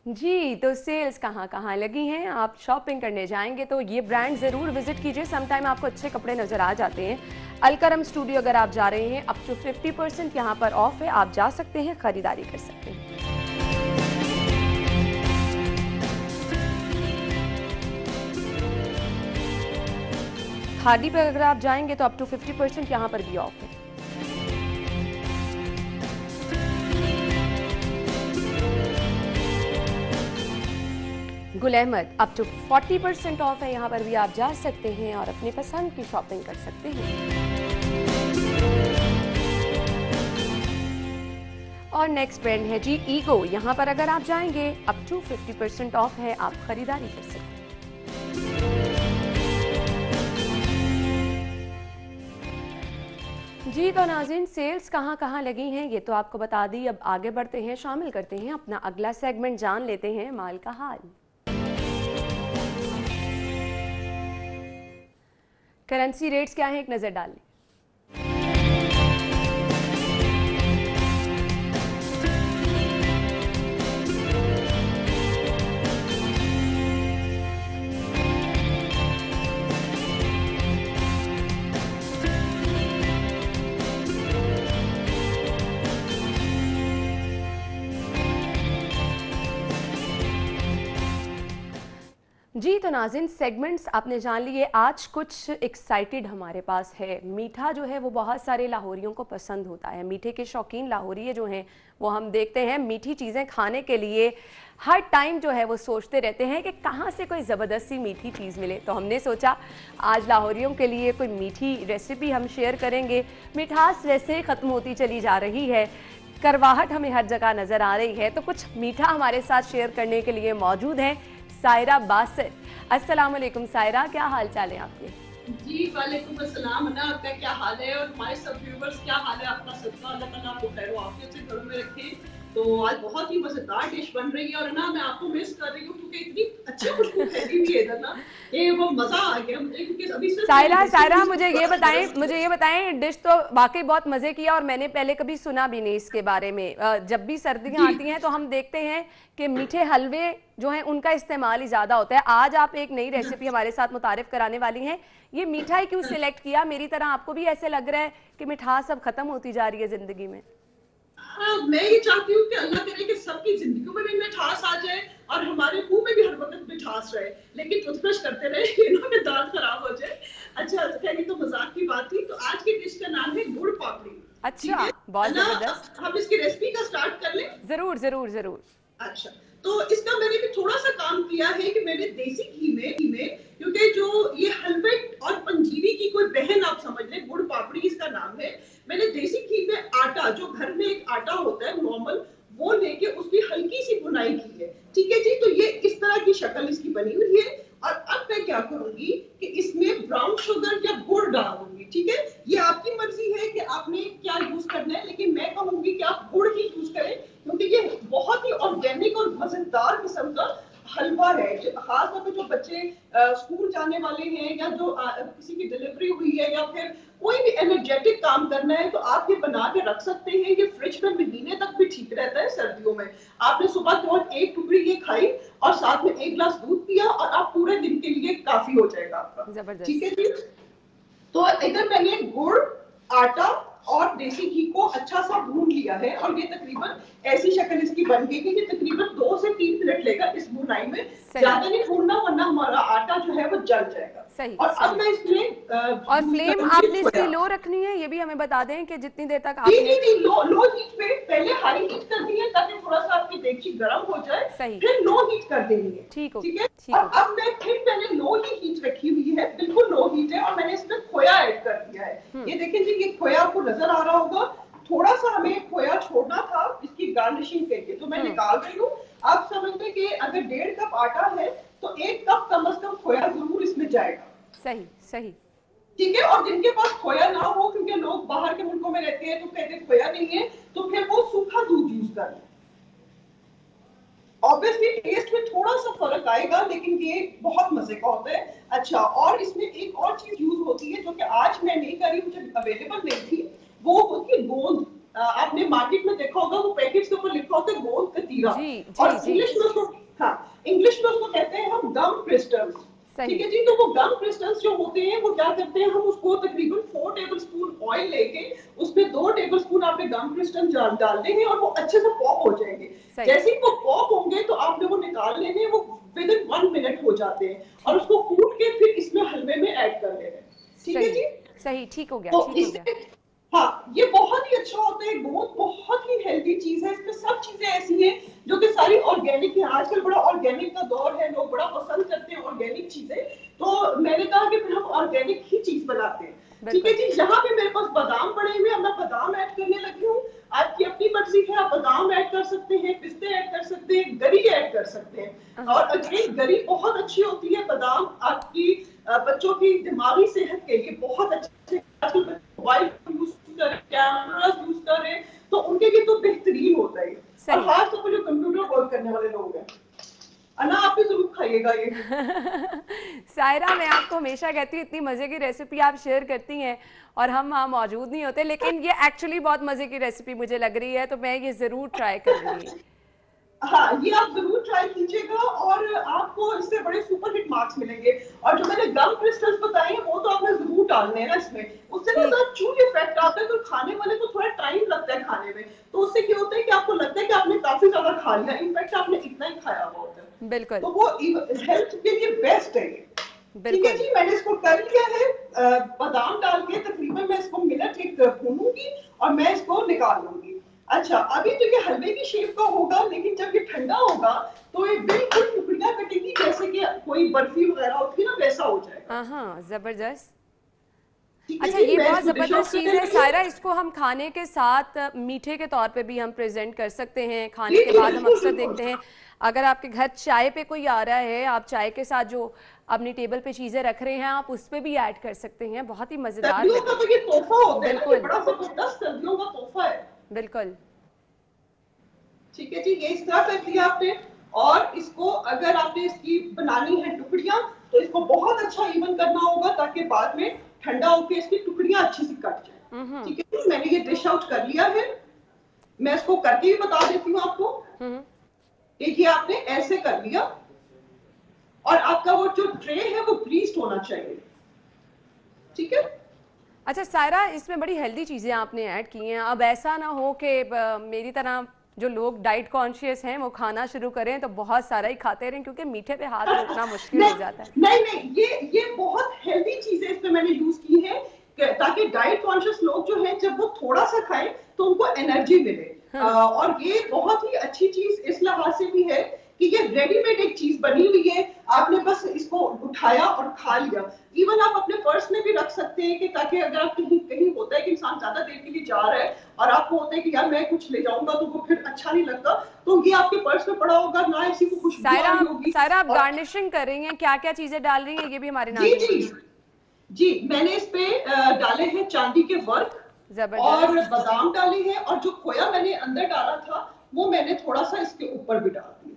जी, तो सेल्स कहाँ कहाँ लगी हैं। आप शॉपिंग करने जाएंगे तो ये ब्रांड ज़रूर विजिट कीजिए। समटाइम आपको अच्छे कपड़े नज़र आ जाते हैं। अलकरम स्टूडियो अगर आप जा रहे हैं, अप टू 50% यहाँ पर ऑफ है, आप जा सकते हैं, खरीदारी कर सकते हैं। खादी पर अगर आप जाएंगे तो अप टू 50% यहाँ पर भी ऑफ है। Gul Ahmed up to 40% of है, यहाँ पर भी आप जा सकते हैं और अपनी पसंद की शॉपिंग कर सकते हैं। और नेक्स्ट ब्रांड है जी ईगो। यहाँ पर अगर आप जाएंगे अप टू 50% ऑफ है, आप खरीदारी कर सकते हैं। जी, तो नाज़रीन सेल्स कहाँ कहाँ लगी हैं ये तो आपको बता दी। अब आगे बढ़ते हैं, शामिल करते हैं अपना अगला सेगमेंट, जान लेते हैं माल का हाल। करेंसी रेट्स क्या हैं एक नज़र डाल लें। जी, तो नाज़रीन सेगमेंट्स आपने जान लिए। आज कुछ एक्साइटेड हमारे पास है। मीठा जो है वो बहुत सारे लाहौरियों को पसंद होता है। मीठे के शौकीन लाहौरी जो हैं वो हम देखते हैं मीठी चीज़ें खाने के लिए हर टाइम जो है वो सोचते रहते हैं कि कहाँ से कोई ज़बरदस्ती मीठी चीज़ मिले। तो हमने सोचा आज लाहौरियों के लिए कोई मीठी रेसिपी हम शेयर करेंगे। मिठास वैसे ख़त्म होती चली जा रही है, करवाहट हमें हर जगह नज़र आ रही है, तो कुछ मीठा हमारे साथ शेयर करने के लिए मौजूद हैं सायरा बासित। अस्सलाम वालेकुम सायरा, क्या हाल चाल है आपके? जी वालेकुम अस्सलाम। अना आपका क्या हाल है और हमारे सब व्यूवर्स क्या हाल है आपका? सबका अल्लाह ताला आपको खैर आफियत से घरों में रखे। तो आज बहुत ही मजेदार डिश बन रही है और ना मैं आपको मिस कर रही हूँ क्योंकि इतनी अच्छी खुशबू फैली हुई है इधर ना, ये वो मजा आ गया मुझे क्योंकि अभी सिर्फ सायरा मुझे ये बताएं डिश तो वाकई बहुत मजे की है और मैंने पहले कभी सुना भी नहीं इसके बारे में। जब भी सर्दियां आती हैं तो हम देखते हैं कि मीठे हलवे जो हैं उनका इस्तेमाल ही ज्यादा होता है। आज आप एक नई रेसिपी हमारे साथ मुतारिफ कराने वाली हैं, ये मिठाई क्यों सिलेक्ट किया? मेरी तरह आपको भी ऐसे लग रहा है कि मिठास अब खत्म होती जा रही है जिंदगी में? हाँ, मैं ये चाहती हूँ कि अल्लाह करे कि सबकी जिंदगी में भी मिठास आ जाए और हमारे मुंह में भी हर वक्त मिठास रहे, लेकिन टूथब्रश करते रहे ना कि दांत खराब हो जाए। अच्छा खैर, ये तो मजाक की बात थी। तो आज की डिश का नाम है गुड़ पापड़ी। अच्छा, बहुत जबरदस्त। हम इसकी रेसिपी का स्टार्ट कर लें? जरूर जरूर जरूर। अच्छा, तो इसका मैंने भी थोड़ा सा काम किया है कि मैंने देसी घी में क्योंकि जो ये हलवे और पंजीरी की कोई बहन आप समझ लें, गुड़ पापड़ी इसका नाम है। मैंने देसी घी में आटा, जो घर में एक आटा होता है नॉर्मल, वो लेके उसकी हल्की सी बुनाई की है। ठीक है जी, तो ये इस तरह की शक्ल इसकी बनी हुई है। और अब मैं क्या करूंगी कि इसमें ब्राउन शुगर या गुड़ डाल दूंगी। ठीक है, ये आपकी मर्जी है कि आपने क्या यूज करना है, लेकिन मैं कहूंगी कि आप गुड़ ही यूज करें क्योंकि ये बहुत ही ऑर्गेनिक और मजेदार किस्म का हलवा है। खास तौर पे जो बच्चे स्कूल जाने वाले हैं या जो किसी की डिलीवरी हुई है या फिर कोई भी एनर्जेटिक काम करना है तो आप ये बना के रख सकते हैं। ये फ्रिज में महीने तक भी ठीक रहता है सर्दियों में। आपने सुबह के वक्त एक टुकड़ी ये खाई और साथ में एक गिलास दूध पिया और आप पूरे दिन के लिए काफी हो जाएगा आपका। ठीक है जी, तो इधर मैंने गुड़, आटा और देसी घी को अच्छा सा भून लिया है और ये तकरीबन ऐसी शक्ल इसकी बन गई कि ये तकरीबन 2 से 3 मिनट लेगा इस भुनाई में। ज्यादा नहीं भूनना वरना हमारा आटा जो है वो जल जाएगा। सही, और सही। अब मैं इसमें और फ्लेम आपने इसकी लो रखनी है, ये भी हमें बता दें कि जितनी देर तक आपने नहीं, लो हीट पे पहले हाई हीट करनी है ताकि थोड़ा सा आपकी देगची गर्म हो जाए। सही। फिर लो हीट कर देनी है। ठीक है। और अब मैं फिर मैंने लो ही हीट रखी हुई है, बिल्कुल लो हीट है और मैंने इसमें खोया ऐड कर दिया है। ये देखें जी, ये खोया आपको नजर आ रहा होगा। थोड़ा सा हमें खोया छोड़ना था इसकी गार्निशिंग के लिए, तो मैं निकाल रही हूँ। आप समझ लें कि अगर 1.5 कप आटा है तो 1 कप कम से कम खोया जरूर इसमें जाएगा। सही सही। ठीक है, और जिनके पास खोया ना हो, क्योंकि लोग बाहर के मुल्कों में रहते हैं तो कहते हैं खोया नहीं है, तो फिर वो सूखा दूध यूज कर लें। ऑब्वियसली टेस्ट में थोड़ा सा फर्क आएगा लेकिन ये बहुत मजे का होता है। अच्छा, और इसमें एक और चीज यूज होती है जो कि आज मैं नहीं करी, मुझे अवेलेबल नहीं थी, वो होती है गोंद। आपने मार्केट में देखा होगा, वो पैकेट्स के ऊपर लिखा होता है गोंद कतीरा। और इंग्लिश में उसको इंग्लिश में उसको कहते हैं हम गम क्रिस्टल्स। ठीक है जी, तो वो गम क्रिस्टल्स जो होते हैं वो क्या करते हैं, हम उसको तकरीबन 4 टेबलस्पून ऑयल लेके उसमें 2 टेबलस्पून आपने गम क्रिस्टल डाल देंगे और वो अच्छे से पॉप हो जाएंगे। जैसे ही वो पॉप होंगे तो आपने वो निकाल लेने, वो विद इन 1 मिनट हो जाते हैं और उसको कूट के फिर इसमें हलवे में ऐड कर लेना। ठीक है जी, सही, ठीक हो गया, तो ठीक हो गया। हाँ, ये बहुत ही अच्छा होता है। बहुत ही हेल्दी चीज है। इसमें सब चीजें ऐसी हैं जो कि सारी ऑर्गेनिक है। आजकल बड़ा ऑर्गेनिक का दौर है, लोग बड़ा पसंद करते हैं ऑर्गेनिक चीजें, तो मैंने कहा कि फिर हम ऑर्गेनिक ही चीज बनाते हैं। ठीक है जी, यहाँ पे मेरे पास बादाम पड़े हुए, अब मैं बादाम ऐड करने लगी हूँ। आपकी अपनी मर्जी है, आप बादाम ऐड कर सकते हैं, पिस्ते ऐड कर सकते हैं, गरी ऐड कर सकते हैं। और अगेन गरी बहुत अच्छी होती है, बादाम आपकी बच्चों की दिमागी सेहत के लिए बहुत अच्छे। आजकल मोबाइल यूज कर, कैमरास यूज कर रहे हैं तो उनके लिए तो बेहतरीन होता है। और खास तौर पर जो कंप्यूटर वर्क करने वाले लोग हैं, अना आप भी जरूर खाइएगा ये। सायरा, मैं आपको हमेशा कहती हूँ इतनी मजे की रेसिपी आप शेयर करती हैं और हम वहाँ मौजूद नहीं होते, लेकिन ये एक्चुअली बहुत मजे की रेसिपी मुझे लग रही है, तो मैं ये जरूर ट्राई करूंगी। हाँ, ये आप जरूर ट्राई कीजिएगा और आपको इससे बड़े सुपर हिट मार्क्स मिलेंगे। और जो मैंने गम क्रिस्टल्स बताए हैं वो तो आपने जरूर डालने हैं ना इसमें, उससे ना जरा चूल इफेक्ट आता है, तो खाने वाले को थोड़ा टाइम लगता है खाने में, तो उससे क्या होता है कि आपको लगता है कि आपने काफी ज्यादा खा लिया, इनफैक्ट आपने इतना ही खाया हुआ होता है। बिल्कुल, तो वो हेल्थ के लिए बेस्ट है। ठीक है जी, मैंने इसको कर लिया है। बादाम डाल के तकरीबन मैं इसको मिनट एक भूनूंगी और मैं इसको निकाल लूंगी। अच्छा, अभी तो ये हलवे की शेप का होगा, लेकिन जब ये ठंडा होगा तो ये बिल्कुल टुकड़ियां कटेगी, जैसे कि कोई बर्फी वगैरह होती है ना, वैसा हो जाएगा। हाँ, जबरदस्त। अच्छा, ये बहुत ज़बरदस्त चीज़ है सायरा, इसको हम खाने के साथ मीठे के तौर पे भी हम प्रेजेंट कर सकते हैं। खाने के बाद हम अक्सर देखते हैं अगर आपके घर चाय पे कोई आ रहा है, आप चाय के साथ जो अपनी टेबल पे चीज़ें रख रहे हैं आप उस पे भी ऐड कर सकते हैं। बहुत ही मज़ेदार। सर्दियों का तो ये तोहफा होता है, बिल्कुल बड़ा जबरदस्त सर्दियों का तोहफा है। बिल्कुल। ठीक है जी, ये इस तरह कर लिया आपने। और इसको अगर आपने इसकी बनानी है टुकड़ियां तो इसको बहुत अच्छा इवन करना होगा ताकि बाद में ठंडा होकर इसकी टुकड़ियां अच्छी से कट जाए। ठीक है, मैंने ये डिश आउट कर लिया है। मैं इसको करके भी बता देती हूँ आपको। देखिए, आपने ऐसे कर लिया और आपका वो जो ट्रे है वो ग्रीस्ड होना चाहिए। ठीक है। अच्छा सायरा, इसमें बड़ी हेल्दी चीज़ें आपने ऐड की हैं। अब ऐसा ना हो कि मेरी तरह जो लोग डाइट कॉन्शियस हैं वो खाना शुरू करें तो बहुत सारा ही खाते रहें, क्योंकि मीठे पे हाथ रोकना मुश्किल हो जाता है। नहीं, ये बहुत हेल्दी चीजें इसमें मैंने यूज की है ताकि डाइट कॉन्शियस लोग जो हैं जब वो थोड़ा सा खाएं तो उनको एनर्जी मिले। और ये बहुत ही अच्छी चीज इस लिहाज से भी है कि ये रेडीमेड एक चीज बनी हुई है, आपने बस इसको उठाया और खा लिया। इवन आप अपने पर्स में भी रख सकते हैं कि ताकि अगर आप कहीं होता है कि इंसान ज्यादा देर के लिए जा रहा है और आपको होता है कि यार मैं कुछ ले जाऊंगा तो वो फिर अच्छा नहीं लगता, तो ये आपके पर्स में पड़ा होगा, ना इसी को खुशबू आ रही होगी। सायरा, आप गार्निशिंग कर रही हैं, क्या क्या चीजें डाल रही हैं ये भी हमारे नाज़रीन। जी, मैंने इस पे डाले हैं चांदी के वर्क और बादाम डाले हैं, और जो खोया मैंने अंदर डाला था वो मैंने थोड़ा सा इसके ऊपर भी डाल दिया।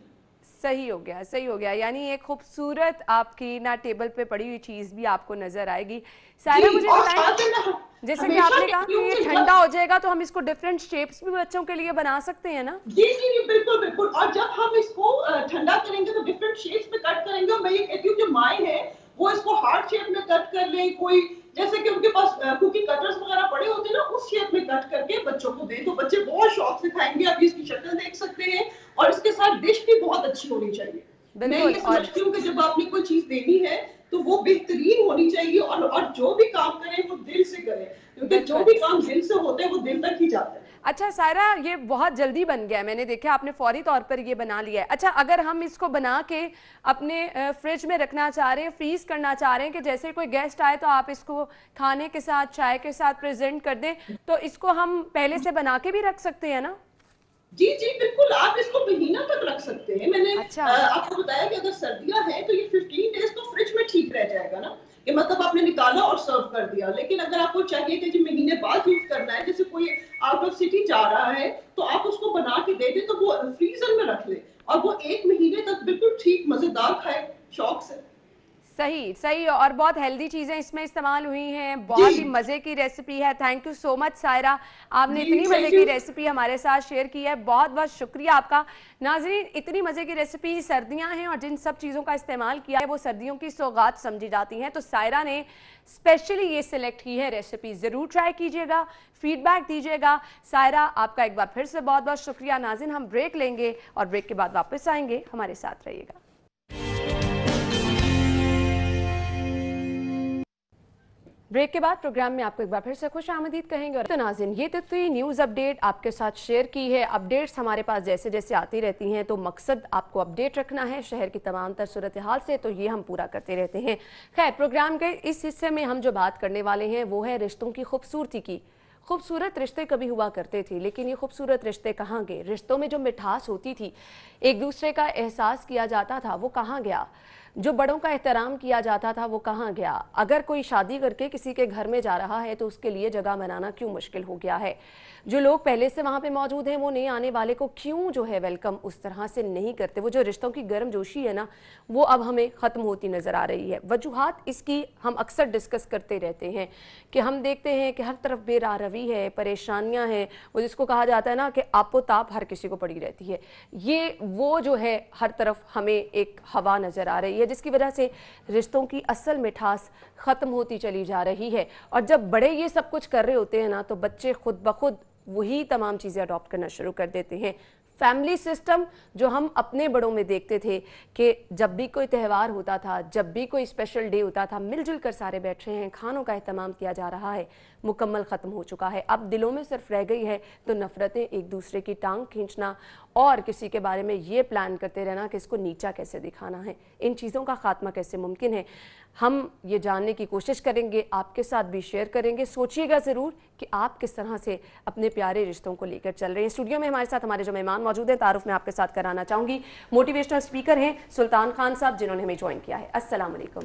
सही हो गया, सही हो गया। यानी एक खूबसूरत आपकी ना टेबल पे पड़ी हुई चीज भी आपको नजर आएगी। सायरा, मुझे बताएं, जैसे कि आपने कहा कि ये ठंडा हो जाएगा तो हम इसको डिफरेंट शेप्स भी बच्चों के लिए बना सकते हैं ना? जी जी जी, बिल्कुल बिल्कुल। और जब हम इसको ठंडा करेंगे तो डिफरेंट शेप्स में कट करेंगे। और मैं ये कहती हूँ जो माएँ हैं वो इसको हार्ट शेप में कट कर ले, कोई जैसे कि उनके पास कुकी कटर्स वगैरह पड़े होते हैं ना, उस शेप में कट करके बच्चों को दें तो बच्चे बहुत शौक से खाएंगे। आप इसकी शक्ल देख सकते हैं और इसके साथ डिश भी बहुत अच्छी होनी चाहिए। मैं ये समझती हूँ कि जब आपने कोई चीज देनी है तो वो बेहतरीन होनी चाहिए और जो भी काम करें वो दिल से करें, क्योंकि जो भी काम दिल से होते हैं वो दिल तक ही जाते हैं। अच्छा सायरा, ये बहुत जल्दी बन गया है, मैंने देखा आपने फौरी तौर पर ये बना लिया है। अच्छा, अगर हम इसको बना के अपने फ्रिज में रखना चाह रहे हैं, फ्रीज करना चाह रहे हैं कि जैसे कोई गेस्ट आए तो आप इसको खाने के साथ चाय के साथ प्रेजेंट कर दें, तो इसको हम पहले से बना के भी रख सकते हैं ना? जी जी बिल्कुल, आप इसको महीना तक रख सकते हैं। मैंने आपको बताया कि अगर सर्दियां हैं तो ये 15 डेज तो फ्रिज में ठीक रह जाएगा ना, कि मतलब आपने निकाला और सर्व कर दिया। लेकिन अगर आपको चाहिए कि जी महीने बाद यूज करना है, जैसे कोई आउट ऑफ सिटी जा रहा है तो आप उसको बना के दे दें तो वो फ्रीजर में रख ले और वो 1 महीने तक बिल्कुल ठीक मजेदार खाए शौक से। सही सही, और बहुत हेल्दी चीज़ें इसमें इस्तेमाल हुई हैं। बहुत ही मज़े की रेसिपी है। Thank you so much Saira, आपने इतनी मज़े की रेसिपी हमारे साथ शेयर की है। बहुत बहुत शुक्रिया आपका। नाज़रीन, इतनी मज़े की रेसिपी, सर्दियां हैं और जिन सब चीज़ों का इस्तेमाल किया है वो सर्दियों की सौगात समझी जाती हैं, तो सायरा ने स्पेशली ये सिलेक्ट की है रेसिपी। ज़रूर ट्राई कीजिएगा, फीडबैक दीजिएगा। सायरा, आपका एक बार फिर से बहुत बहुत शुक्रिया। नाज़रीन, हम ब्रेक लेंगे और ब्रेक के बाद वापस आएंगे, हमारे साथ रहिएगा। ब्रेक के बाद प्रोग्राम में आपको एक बार फिर से खुश आमदीद कहेंगे। और तो नाज़रीन, ये तो थी न्यूज़ अपडेट आपके साथ शेयर की है। अपडेट्स हमारे पास जैसे जैसे आती रहती हैं तो मकसद आपको अपडेट रखना है शहर की तमाम तर सूरत हाल से, तो ये हम पूरा करते रहते हैं। खैर, प्रोग्राम के इस हिस्से में हम जो बात करने वाले हैं वो है रिश्तों की खूबसूरती की। खूबसूरत रिश्ते कभी हुआ करते थे, लेकिन ये खूबसूरत रिश्ते कहाँ गए? रिश्तों में जो मिठास होती थी, एक दूसरे का एहसास किया जाता था, वो कहाँ गया? जो बड़ों का एहतराम किया जाता था वो कहाँ गया? अगर कोई शादी करके किसी के घर में जा रहा है तो उसके लिए जगह बनाना क्यों मुश्किल हो गया है? जो लोग पहले से वहाँ पे मौजूद हैं वो नए आने वाले को क्यों जो है वेलकम उस तरह से नहीं करते? वो जो रिश्तों की गर्मजोशी है ना, वो अब हमें ख़त्म होती नज़र आ रही है। वजूहात इसकी हम अक्सर डिस्कस करते रहते हैं कि हम देखते हैं कि हर तरफ बेरारवी है, परेशानियाँ हैं, वो जिसको कहा जाता है ना कि आपो ताप हर किसी को पड़ी रहती है। ये वो जो है हर तरफ हमें एक हवा नज़र आ रही है जिसकी वजह से रिश्तों की असल मिठास ख़त्म होती चली जा रही है। और जब बड़े ये सब कुछ कर रहे होते हैं ना, तो बच्चे खुद ब खुद वही तमाम चीज़ें अडॉप्ट करना शुरू कर देते हैं। फैमिली सिस्टम जो हम अपने बड़ों में देखते थे कि जब भी कोई त्यौहार होता था, जब भी कोई स्पेशल डे होता था, मिलजुल कर सारे बैठ रहे हैं, खानों का एहतमाम किया जा रहा है, मुकम्मल ख़त्म हो चुका है। अब दिलों में सिर्फ रह गई है तो नफ़रतें, एक दूसरे की टांग खींचना और किसी के बारे में ये प्लान करते रहना कि इसको नीचा कैसे दिखाना है। इन चीज़ों का खात्मा कैसे मुमकिन है? हम ये जानने की कोशिश करेंगे, आपके साथ भी शेयर करेंगे। सोचिएगा ज़रूर कि आप किस तरह से अपने प्यारे रिश्तों को लेकर चल रहे हैं। स्टूडियो में हमारे साथ हमारे जो मेहमान मौजूद हैं, तारुफ मैं आपके साथ कराना चाहूँगी। मोटिवेशनल स्पीकर हैं सुल्तान खान साहब, जिन्होंने हमें ज्वाइन किया है। अस्सलाम वालेकुम,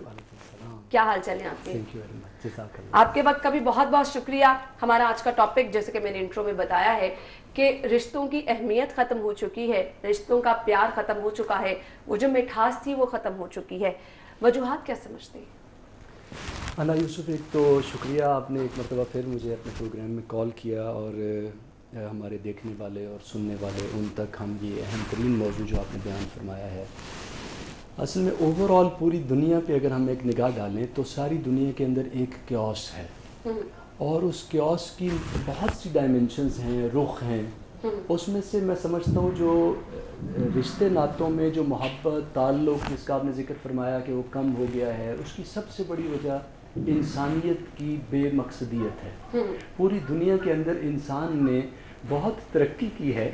क्या हाल चाल है आपके? आपके वक्त का भी बहुत बहुत शुक्रिया। हमारा आज का टॉपिक, जैसे कि मैंने इंट्रो में बताया है, कि रिश्तों की अहमियत ख़त्म हो चुकी है, रिश्तों का प्यार ख़त्म हो चुका है, वो जो मिठास थी वो ख़त्म हो चुकी है। वजूहात क्या समझते हैं? अना यूसुफ, एक तो शुक्रिया, आपने एक मरतबा फिर मुझे अपने प्रोग्राम में कॉल किया और हमारे देखने वाले और सुनने वाले उन तक हम ये अहम तरीन मौजू जो आपने बयान फरमाया है। असल में ओवरऑल पूरी दुनिया पे अगर हम एक निगाह डालें तो सारी दुनिया के अंदर एक क्योस है और उस क्योस की बहुत सी डायमेंशंस हैं, रुख हैं। उसमें से मैं समझता हूँ जो रिश्ते नातों में जो मोहब्बत ताल्लुक़ जिसका आपने ज़िक्र फरमाया कि वो कम हो गया है, उसकी सबसे बड़ी वजह इंसानियत की बेमकसदियत है। पूरी दुनिया के अंदर इंसान ने बहुत तरक्की की है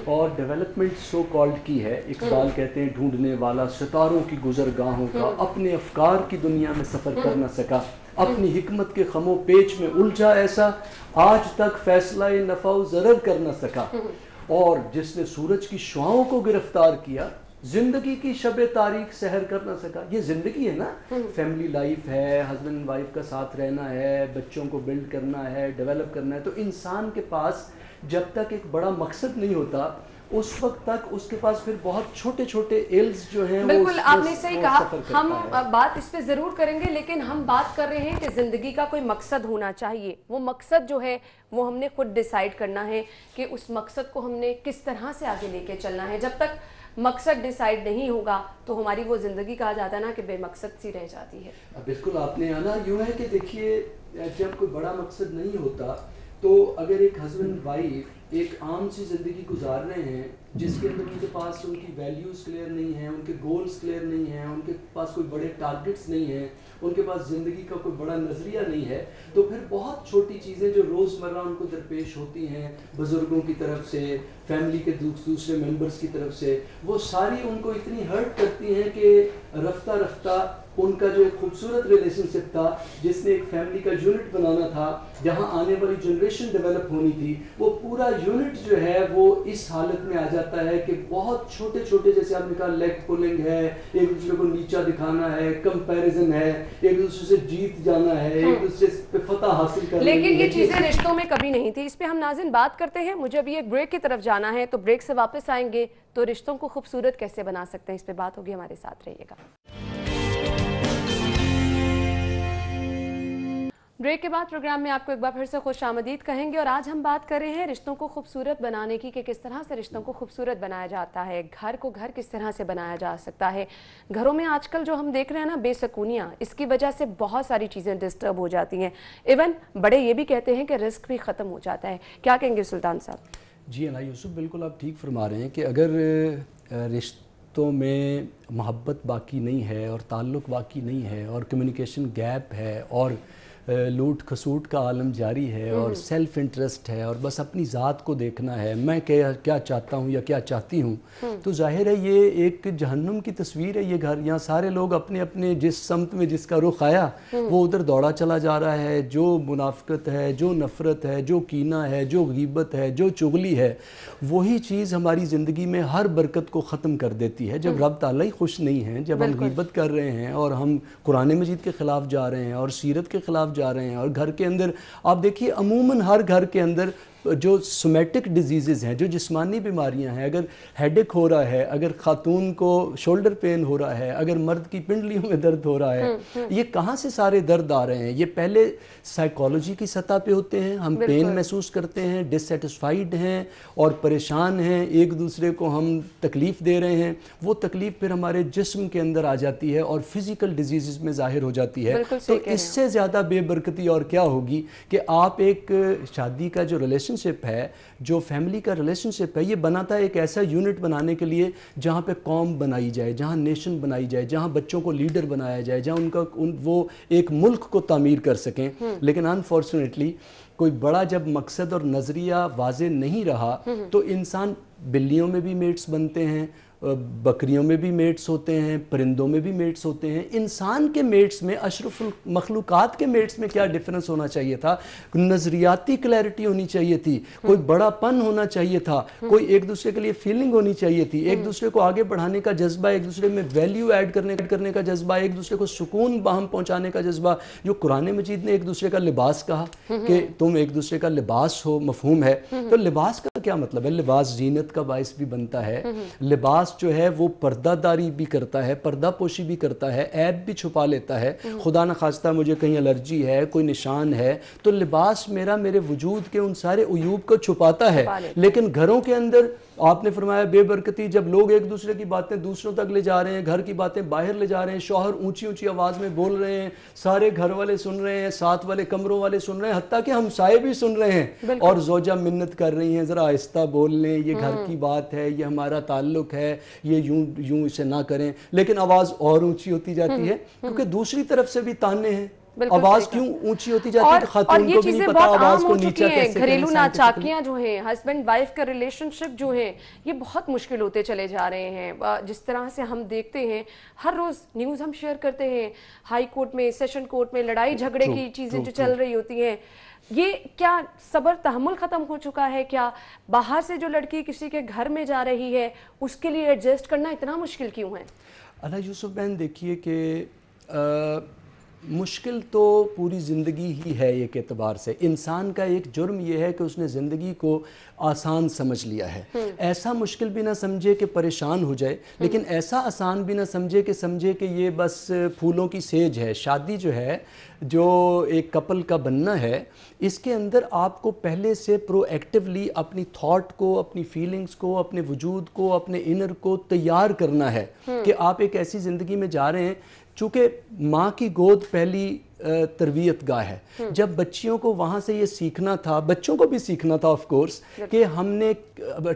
और डेवलपमेंट सो कॉल्ड की है। इकबाल कहते हैं ढूंढने वाला सितारों की गुज़रगाहों का अपने अफकार की दुनिया में सफ़र कर न सका, अपनी हिकमत के खमो पेच में उलझा ऐसा आज तक फैसला नफ़ा ज़रर कर न सका। और जिसने सूरज की शुआओं को गिरफ्तार किया, जिंदगी की शब तारीख सहर कर ना सका। ये जिंदगी है ना, फैमिली लाइफ है, हस्बैंड वाइफ का साथ रहना है, बच्चों को बिल्ड करना है, डेवलप करना है। तो इंसान के पास जब तक एक बड़ा मकसद नहीं होता उस वक्त तक उसके पास फिर बहुत छोटे छोटे एल्स जो हैं बिल्कुल आपने सही कहा। हम बात इस पे ज़रूर करेंगे, लेकिन हम बात कर रहे हैं कि ज़िंदगी का कोई मकसद होना चाहिए। वो मकसद जो है वो हमने खुद डिसाइड करना है कि उस मकसद को हमने किस तरह से आगे लेके चलना है। जब तक मकसद डिसाइड नहीं होगा तो हमारी वो ज़िंदगी, कहा जाता है ना, कि बेमकसद सी रह जाती है। बिल्कुल आपने आना यूँ है कि देखिए, जब कोई बड़ा मकसद नहीं होता तो अगर एक हस्बैंड वाइफ एक आम सी ज़िंदगी गुजार रहे हैं जिसके अंदर उनके पास उनकी वैल्यूज़ क्लियर नहीं हैं, उनके गोल्स क्लियर नहीं हैं, उनके पास कोई बड़े टारगेट्स नहीं हैं, उनके पास ज़िंदगी का कोई बड़ा नज़रिया नहीं है, तो फिर बहुत छोटी चीज़ें जो रोज़मर्रा उनको दरपेश होती हैं बुज़ुर्गों की तरफ से, फैमिली के दूसरे मेंबर्स की तरफ से, वो सारी उनको इतनी हर्ट करती हैं कि रफ्ता रफ्ता उनका जो एक खूबसूरत रिलेशनशिप था, जिसने एक फैमिली का यूनिट बनाना था, जहां आने वाली जनरेशन डेवलप होनी थी, वो पूरा यूनिट जो है वो इस हालत में आ जाता है कि बहुत छोटे छोटे, जैसे आपने कहा, लेग पुलिंग है, एक दूसरे को नीचा दिखाना है, कंपैरिजन है, एक दूसरे से जीत जाना है, एक दूसरे पे फतह हासिल करना है। लेकिन ये चीज़ें रिश्तों में कभी नहीं थी। इस पे हम नाज़रीन बात करते हैं। मुझे अभी एक ब्रेक की तरफ जाना है, तो ब्रेक से वापस आएंगे तो रिश्तों को खूबसूरत कैसे बना सकते हैं, इस पे बात होगी। हमारे साथ रहिएगा। ब्रेक के बाद प्रोग्राम में आपको एक बार फिर से खुश आमदीद कहेंगे और आज हम बात कर रहे हैं रिश्तों को खूबसूरत बनाने की, कि किस तरह से रिश्तों को खूबसूरत बनाया जाता है, घर को घर किस तरह से बनाया जा सकता है। घरों में आजकल जो हम देख रहे हैं ना, बेसकूनियाँ, इसकी वजह से बहुत सारी चीज़ें डिस्टर्ब हो जाती हैं। इवन बड़े ये भी कहते हैं कि रिस्क भी ख़त्म हो जाता है। क्या कहेंगे सुल्तान साहब? जी अना यूसुफ, बिल्कुल आप ठीक फरमा रहे हैं कि अगर रिश्तों में मोहब्बत बाकी नहीं है और ताल्लुक़ बाकी नहीं है और कम्युनिकेशन गैप है और लूट खसूट का आलम जारी है और सेल्फ इंटरेस्ट है और बस अपनी ज़ात को देखना है, मैं क्या चाहता हूँ या क्या चाहती हूँ, तो जाहिर है ये एक जहन्नुम की तस्वीर है। ये घर, यहाँ सारे लोग अपने अपने जिस समत में जिसका रुख आया वो उधर दौड़ा चला जा रहा है। जो मुनाफिकत है, जो नफ़रत है, जो कीना है, जो गीबत है, जो चुगली है, वही चीज़ हमारी ज़िंदगी में हर बरकत को ख़त्म कर देती है। जब रब ताला ही खुश नहीं है, जब हम गीबत कर रहे हैं और हम कुरान मजीद के ख़िलाफ़ जा रहे हैं और सीरत के ख़िलाफ़ जा रहे हैं, और घर के अंदर आप देखिए अमूमन हर घर के अंदर जो सोमेटिक डिजीज़ हैं, जो जिस्मानी बीमारियां हैं, अगर हेडेक हो रहा है, अगर खातून को शोल्डर पेन हो रहा है, अगर मर्द की पिंडलियों में दर्द हो रहा है, ये कहाँ से सारे दर्द आ रहे हैं? ये पहले साइकोलॉजी की सतह पे होते हैं। हम पेन महसूस करते हैं, डिससेटिस्फाइड हैं और परेशान हैं, एक दूसरे को हम तकलीफ़ दे रहे हैं। वो तकलीफ़ फिर हमारे जिस्म के अंदर आ जाती है और फिज़िकल डिजीज़ में ज़ाहिर हो जाती है। तो इससे ज़्यादा बेबरकती और क्या होगी कि आप एक शादी का जो रिलेशनशिप है, जो फैमिली का रिलेशनशिप है, ये बनाता है एक ऐसा यूनिट बनाने के लिए जहाँ पे कौम बनाई जाए, जहाँ नेशन बनाई जाए, जहाँ बच्चों को लीडर बनाया जाए, जहाँ वो एक मुल्क को तामीर कर सकें। लेकिन अनफॉर्चुनेटली कोई बड़ा जब मकसद और नज़रिया वाज़े नहीं रहा तो इंसान बिल्लियों में भी मेट्स बनते हैं, بکریوں میں بھی میٹس ہوتے ہیں، پرندوں میں بھی میٹس ہوتے ہیں، انسان کے میٹس میں، اشرف المخلوقات کے میٹس میں کیا ڈیفرنس ہونا چاہیے تھا؟ نظریاتی کلیئرٹی ہونی چاہیے تھی، کوئی بڑا پن ہونا چاہیے تھا، کوئی ایک دوسرے کے لیے فیلنگ ہونی چاہیے تھی، ایک دوسرے کو آگے بڑھانے کا جذبہ، ایک دوسرے میں ویلیو ایڈ کرنے کا جذبہ، ایک دوسرے کو سکون باہم پہنچانے کا جذبہ. جو قرآن مجید نے ایک دوسرے کا لباس کہا کہ تم ایک دوسرے کا لباس ہو، مفہوم ہے. تو لباس کا کیا مطلب ہے؟ لباس زینت کا باعث بھی بنتا ہے، لباس جو ہے وہ پردہ داری بھی کرتا ہے، پردہ پوشی بھی کرتا ہے، عیب بھی چھپا لیتا ہے. خدا نخواستہ مجھے کہیں الرجی ہے، کوئی نشان ہے، تو لباس میرے وجود کے ان سارے عیوب کو چھپاتا ہے. لیکن گھروں کے اندر آپ نے فرمایا بے برکتی، جب لوگ ایک دوسرے کی باتیں دوسروں تک لے جا رہے ہیں، گھر کی باتیں باہر لے جا رہے ہیں، شوہر اونچی اونچی آواز میں بول رہے ہیں، سارے گھر والے سن رہے ہیں، ساتھ والے کمروں والے سن رہے ہیں، حتیٰ کہ ہمسائے بھی سن رہے ہیں، اور زوجہ منت کر رہی ہیں ذرا آہستہ بول لیں، یہ گھر کی بات ہے، یہ ہمارا تعلق ہے، یہ یوں اسے نہ کریں. لیکن آواز اور اونچی ہوتی جاتی ہے کیونکہ دوسری طرف سے بھی تانے ہیں. آواز کیوں اونچی ہوتی جاتی ہے؟ خاتون کو بھی نہیں پتا آواز کو نیچا کیسے کریں. گھریلو ناچاکیاں جو ہیں، ہسبینڈ وائف کا ریلیشن شپ جو ہیں، یہ بہت مشکل ہوتے چلے جا رہے ہیں. جس طرح سے ہم دیکھتے ہیں، ہر روز نیوز ہم شیئر کرتے ہیں، ہائی کورٹ میں، سیشن کورٹ میں لڑائی جھگڑے کی چیزیں جو چل رہی ہوتی ہیں. یہ کیا صبر تحمل ختم ہو چکا ہے؟ کیا باہر سے جو لڑکی کسی کے گھر میں جا رہی ہے اس کے لیے ایڈجسٹ کرنا اتنا مشکل کیوں ہے؟ اللہ یوسف بہن دیکھیے کہ مشکل تو پوری زندگی ہی ہے ایک اعتبار سے. انسان کا ایک جرم یہ ہے کہ اس نے زندگی کو آسان سمجھ لیا ہے. ایسا مشکل بھی نہ سمجھے کہ پریشان ہو جائے، لیکن ایسا آسان بھی نہ سمجھے کہ یہ بس پھولوں کی سیج ہے. شادی جو ہے، جو ایک کپل کا بننا ہے، اس کے اندر آپ کو پہلے سے پرو ایکٹیولی اپنی تھاٹ کو، اپنی فیلنگز کو، اپنے وجود کو، اپنے انر کو تیار کرنا ہے کہ آپ ایک ایسی زندگی میں جا رہے ہیں. چونکہ ماں کی گود پہلی تربیت گاہ ہے. جب بچیوں کو وہاں سے یہ سیکھنا تھا، بچوں کو بھی سیکھنا تھا آف کورس، کہ ہم نے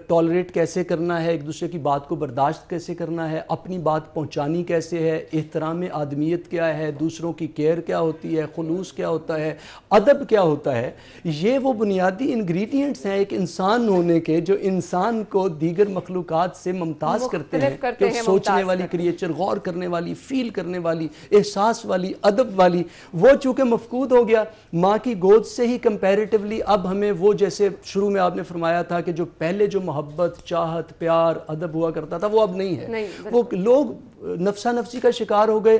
ٹالریٹ کیسے کرنا ہے، ایک دوسرے کی بات کو برداشت کیسے کرنا ہے، اپنی بات پہنچانی کیسے ہے، احترام آدمیت کیا ہے، دوسروں کی کیئر کیا ہوتی ہے، خلوص کیا ہوتا ہے، ادب کیا ہوتا ہے. یہ وہ بنیادی انگریڈینٹس ہیں ایک انسان ہونے کے، جو انسان کو دیگر مخلوقات سے ممتاز کرتے ہیں کہ سوچنے والی کریچر، غور کرنے والی، فیل کرنے والی، احساس والی، ادب والی. وہ چونکہ مفقود ہو گیا ماں کی گود سے ہی کمپیریٹیولی. اب ہمیں وہ، جیسے شروع میں آپ نے فرمایا تھا کہ جو پہلے جو محبت، چاہت، پیار، ادب ہوا کرتا تھا، وہ اب نہیں ہے. وہ لوگ نفسا نفسی کا شکار ہو گئے.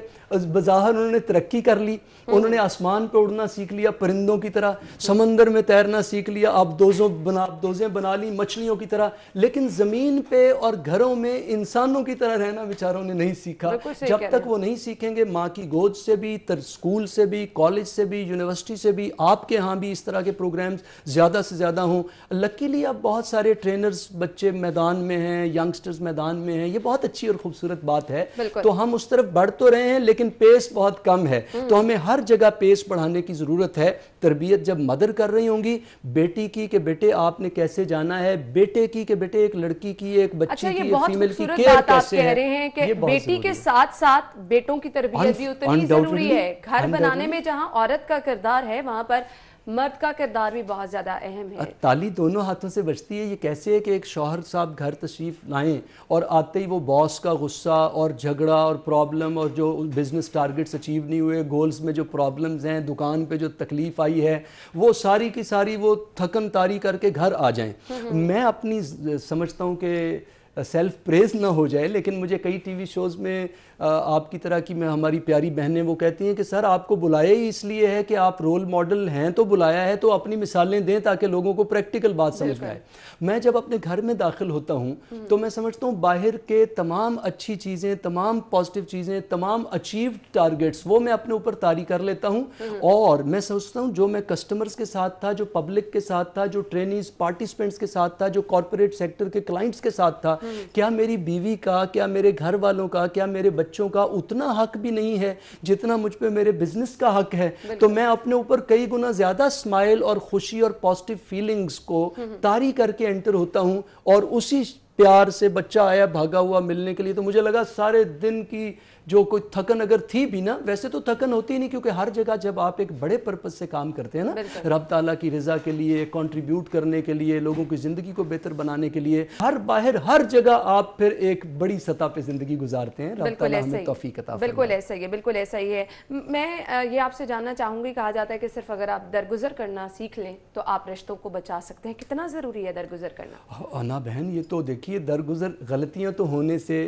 بظاہر انہوں نے ترقی کر لی، انہوں نے آسمان پہ اڑنا سیکھ لیا پرندوں کی طرح، سمندر میں تیرنا سیکھ لیا، اب دوزیں بنا لی مچھلیوں کی طرح، لیکن زمین پہ اور گھروں میں انسانوں کی طرح رہنا بیچاروں نے نہیں سیکھا. جب تک وہ نہیں سیکھیں گے ماں کی گود سے بھی، اسکول سے بھی، کالج سے بھی، یونیورسٹی سے بھی، آپ کے ہاں بھی اس طرح کے پروگرامز زیادہ سے زیادہ ہوں. لکیلی اب بہت سارے ٹرینرز بچے میدان میں ہیں، ینگسٹرز میدان میں ہیں. یہ بہت اچھی اور خوبصورت بات ہے. تو ہم اس طرف بڑھ تو رہے ہیں لیکن پیس بہت کم ہے. تو ہمیں ہر جگہ پیس بڑھانے کی ضرورت ہے. تربیت جب مدر کر رہی ہوں گی بیٹی کی کہ بیٹے آپ نے کیسے جانا ہے، بیٹے کی کہ بیٹے ایک لڑکی کی، ایک بچی کی، ایک فیمیل کی کیئر کیسے ہے. کہہ رہے ہیں کہ بیٹی کے ساتھ ساتھ بیٹوں کی تربیت بھی اتنی ضروری ہے. گھر بنانے میں جہاں عورت کا کردار ہے، وہاں پر مرد کا کردار بھی بہت زیادہ اہم ہے. تالی دونوں ہاتھوں سے بجتی ہے. یہ کیسے ہے کہ ایک شوہر صاحب گھر تشریف لائیں اور آتے ہی وہ باس کا غصہ اور جھگڑا اور پرابلم، اور جو بزنس ٹارگٹس اچیو نہیں ہوئے، گولز میں جو پرابلمز ہیں، دکان پہ جو تکلیف آئی ہے، وہ ساری کی ساری وہ تھکن تاری کر کے گھر آ جائیں. میں اپنی سمجھتا ہوں کہ سیلف پریز نہ ہو جائے، لیکن مجھے کئی ٹی وی شوز میں آپ کی طرح کی ہماری پیاری بہنیں وہ کہتی ہیں کہ سر آپ کو بلایا ہی اس لیے ہے کہ آپ رول ماڈل ہیں، تو بلایا ہے تو اپنی مثالیں دیں تاکہ لوگوں کو پریکٹیکل بات سمجھ میں آئے. میں جب اپنے گھر میں داخل ہوتا ہوں تو میں سمجھتا ہوں باہر کے تمام اچھی چیزیں، تمام پازیٹیو چیزیں، تمام اچیوڈ ٹارگٹس وہ میں اپنے اوپر طاری کر لیتا ہوں. اور میں سمجھتا ہوں جو میں کسٹمرز کے ساتھ تھا، جو پبلک کے ساتھ تھا، جو ٹرینیز پارٹیسپینٹس کے ساتھ تھا، جو کارپوریٹ سیکٹر کے کلائنٹس کے ساتھ تھا، کیا میری بیوی کا، کیا میرے گھر والوں کا، کیا میرے بچوں کا اتنا حق بھی نہیں ہے جتنا مجھ پہ میرے بزنس کا حق ہے؟ تو میں اپنے اوپر کئی گنا زیادہ اسمائل اور خوشی اور پازیٹیو فیلنگز کو طاری کر کے انٹر ہوتا ہوں. اور اسی پیار سے بچہ آیا بھاگا ہوا ملنے کے لیے، تو مجھے لگا سارے دن کی جو کوئی تھکن اگر تھی بھی نا, ویسے تو تھکن ہوتی نہیں, کیونکہ ہر جگہ جب آپ ایک بڑے پرپس سے کام کرتے ہیں نا, رب تعالیٰ کی رضا کے لیے, کنٹریبیوٹ کرنے کے لیے, لوگوں کی زندگی کو بہتر بنانے کے لیے, ہر جگہ آپ پھر ایک بڑی سطح پہ زندگی گزارتے ہیں. رب تعالیٰ ہمیں توفیق عطا فرمائے. بالکل ایسا ہی ہے, بالکل ایسا ہی ہے. میں یہ آپ سے جاننا چاہوں گی, کہا جاتا ہے کہ صرف اگر آپ درگزر کرنا سیکھ لیں تو آپ رشتوں کو بچا سکتے ہیں. کتنا ضروری ہے درگزر کرنا؟ انا بہن, یہ تو دیکھیے, درگزر غلطیاں تو ہونے سے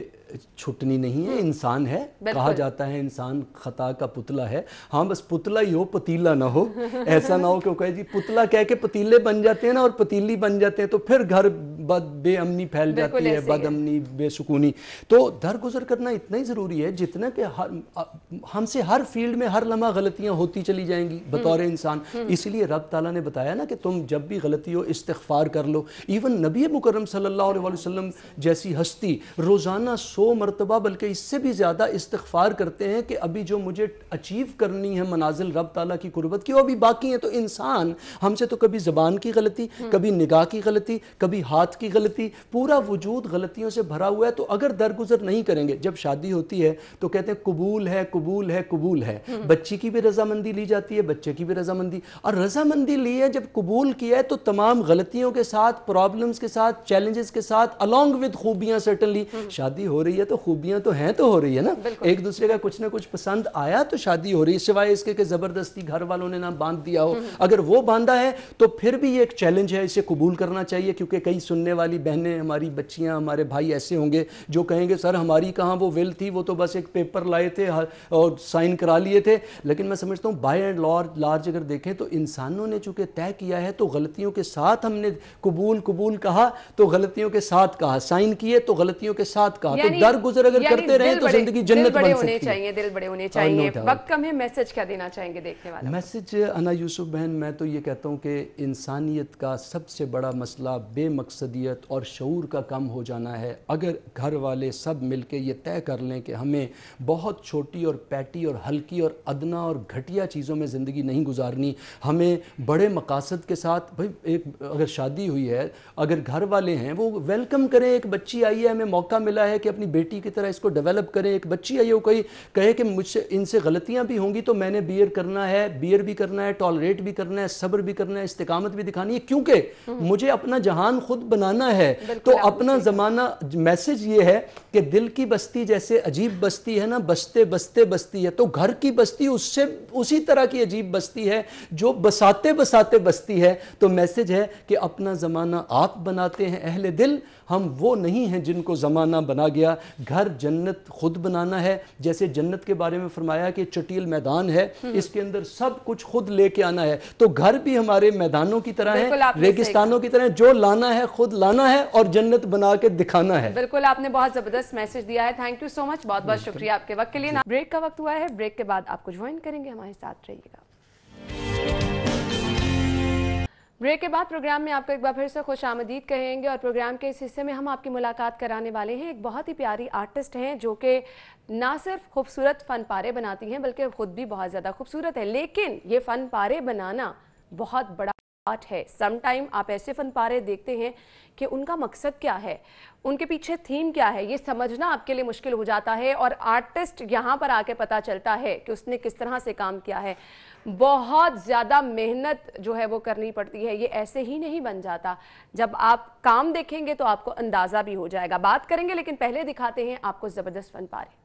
چھٹنی نہیں ہے, انسان ہے, کہا جاتا ہے انسان خطا کا پتلا ہے. ہاں بس پتلا ہی ہو, پتیلا نہ ہو. ایسا نہ ہو کہ وہ کہے جی پتلا کہہ کے پتیلے بن جاتے ہیں نا, اور پتیلی بن جاتے ہیں, تو پھر گھر بے امنی پھیل جاتی ہے, بد امنی, بے سکونی. تو درگزر کرنا اتنا ہی ضروری ہے جتنا کہ ہم سے ہر فیلڈ میں ہر لمحہ غلطیاں ہوتی چلی جائیں گی بطور انسان. اسی لیے رب تعالیٰ نے بتایا نا کہ تم جب بھی غلطی ہو استغفار کر لو. ایون نبی مکرم صلی اللہ علیہ وسلم جیسی ہستی روزانہ 100 مرتبہ بلکہ اس سے بھی زیادہ استغفار کرتے ہیں کہ ابھی جو مجھے اچیو کرنی ہے منازل رب تعالیٰ کی قربت کی, وہ ابھی باقی ہیں. تو انسان ہم سے تو کبھی زبان کی غلطی, کبھی نگاہ کی غلطی, کبھی ہاتھ کی غلطی, پورا وجود غلطیوں سے بھرا ہوا ہے. تو اگر درگزر نہیں کریں گے, جب شادی ہوتی ہے تو کہتے ہیں قبول ہے, قبول ہے, قبول ہے. بچی کی بھی رضامندی لی جاتی ہے, بچے کی بھی رضامندی, اور رضامندی لی ہے, جب قبول کیا ہے تو تمام غلطیوں کے ساتھ, پرابلمز کے ساتھ, چیلنجز کے ساتھ, along with خوبیاں سرٹنلی. شادی ہو رہی ہے تو خوبیاں تو ہیں, تو ہو رہی ہے نا, ایک دوسرے کا کچھ نہ کچھ پسند آیا تو شادی ہو رہی ہے, سوائے اس کے کہ زبردستی گھر والوں نے نہ باندھ دیا ہو. اگر وہ باندھا ہے تو پھر بھی یہ ایک چیلنج ہے, اسے قبول کرنا چاہیے. کیونکہ کئی سننے والی بہنیں, ہماری بچیاں, ہمارے بھائی ایسے ہوں گے جو کہیں گے سر ہماری کہاں وہ ول تھی, وہ تو بس ایک پیپر لائے تھے اور سائن کرا لیے تھے. لیکن میں سمجھتا ہوں بائی اینڈ لارج اگر دیکھیں تو انسانوں نے چونکہ طے کیا ہے, تو غلطیوں کے ساتھ ہم نے قبول کہا تو غلطیوں کے ساتھ کہا, سائن کیے تو غلطیوں کے ساتھ کہا. تو درگزر اگر کرتے رہیں تو زندگی جنت بن سکتی ہے. دل بڑے ہونے چاہیے. وقت کم ہے, میسج کیا دینا چاہیں گے دیکھنے والوں کو؟ میسج انا یوسف بہن, میں تو یہ کہتا ہوں کہ انسانیت کا سب سے بڑا مسئلہ بے مقصدیت اور شعور کا کم ہو جانا ہے. اگر گھر والے سب مل کے یہ طے کر لیں کہ ہمیں بہت چھوٹی اور پیٹی اور ہلکی اور ادنا اور گھٹیا چیزوں میں زندگی نہیں گزارنی, ہمیں بڑے مقاصد کے ساتھ, بھائی ایک اگر شادی ہوئی ہے, اگر گھر والے ہیں وہ ویلکم کریں. ایک بچی آئی ہے, ہمیں موقع ملا ہے کہ اپنی بیٹی کی طرح اس کو ڈیولپ کریں. ایک بچی آئی ہے, وہ کہے کہ مجھ سے ان سے غلطیاں بھی ہوں گی تو میں نے بیئر بھی کرنا ہے, ٹالریٹ بھی کرنا ہے, صبر بھی کرنا ہے, استقامت بھی دکھانی ہے, کیونکہ مجھے اپنا جہان خود بنانا ہے. تو اپنا زمانہ, میسج یہ ہے کہ دل کی بستی جیسے عجیب بستی ہے نا, بستے بستے بستی ہے, تو گھر کی بستی اس سے اسی طرح کی عجیب بستی ہے جو بساتے بساتے بستی ہے. تو میسج ہے کہ اپنا زمانہ آپ بناتے ہیں اہل دل, ہم وہ نہیں ہیں جن کو زمانہ بنا گیا. گھر جنت خود بنانا ہے. جیسے جنت کے بارے میں فرمایا کہ چٹیل میدان ہے, اس کے اندر سب کچھ خود لے کے آنا ہے. تو گھر بھی ہمارے میدانوں کی طرح ہے, ریگستانوں کی طرح, جو لانا ہے خود لانا ہے اور جنت بنا کے دکھانا ہے. بالکل, آپ نے بہت زبردست میسج دیا ہے. تھینک یو سو مچ, بہت بہت شکریہ آپ کے وقت کے لیے. بریک کا وقت ہوا ہے, بریک کے بعد آپ کو جوائن کریں گے, ہمارے ساتھ رہیے گا. بریک کے بعد پروگرام میں آپ کو ایک بار پھر سے خوش آمدید کہیں گے, اور پروگرام کے اس حصے میں ہم آپ کی ملاقات کرانے والے ہیں ایک بہت ہی پیاری آرٹسٹ ہیں جو کہ نہ صرف خوبصورت فن پارے بناتی ہیں بلکہ خود بھی بہت زیادہ خوبصورت ہے. لیکن یہ فن پارے بنانا بہت بڑا آرٹ ہے. سم ٹائم آپ ایسے فن پارے دیکھتے ہیں کہ ان کا مقصد کیا ہے, ان کے پیچھے تھیم کیا ہے, یہ سمجھنا آپ کے لیے مشکل ہو جاتا ہے. اور آرٹسٹ یہاں پر آ کے پتہ چلتا ہے کہ اس نے کس طرح سے کام کیا ہے. بہت زیادہ محنت جو ہے وہ کرنی پڑتی ہے, یہ ایسے ہی نہیں بن جاتا. جب آپ کام دیکھیں گے تو آپ کو اندازہ بھی ہو جائے گا. بات کریں گے لیکن پہلے دکھاتے ہیں آپ کو زبردست فن پارے.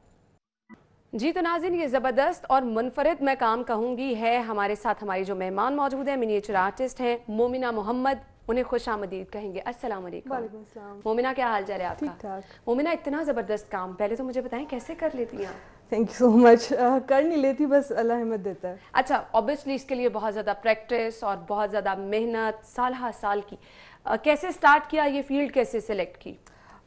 جی تو ناظرین, یہ زبردست اور منفرد میں کام کہوں گی ہے. ہمارے ساتھ ہماری جو مہمان موجود ہیں منیچر آرٹسٹ ہیں مومنہ محمد, انہیں خوش آمدید کہیں گے. السلام علیکم. وعلیکم السلام. مومنہ, کیا حال چال ہے آپ کا؟ ٹھیک ٹھاک. مومنہ, اتنا زبردست کام پہلے تو مجھے بتائیں کیسے کر لیتی ہیں آپ؟ تھینک یو سو مچ. کر نہیں لیتی, بس اللہ ہمت دیتا ہے. اچھا, اوبیسلی اس کے لیے بہت زیادہ پریکٹس اور بہت زیادہ محنت سال ہر سال کی. کیسے سٹارٹ کیا, یہ فیلڈ کیسے سلیکٹ کی؟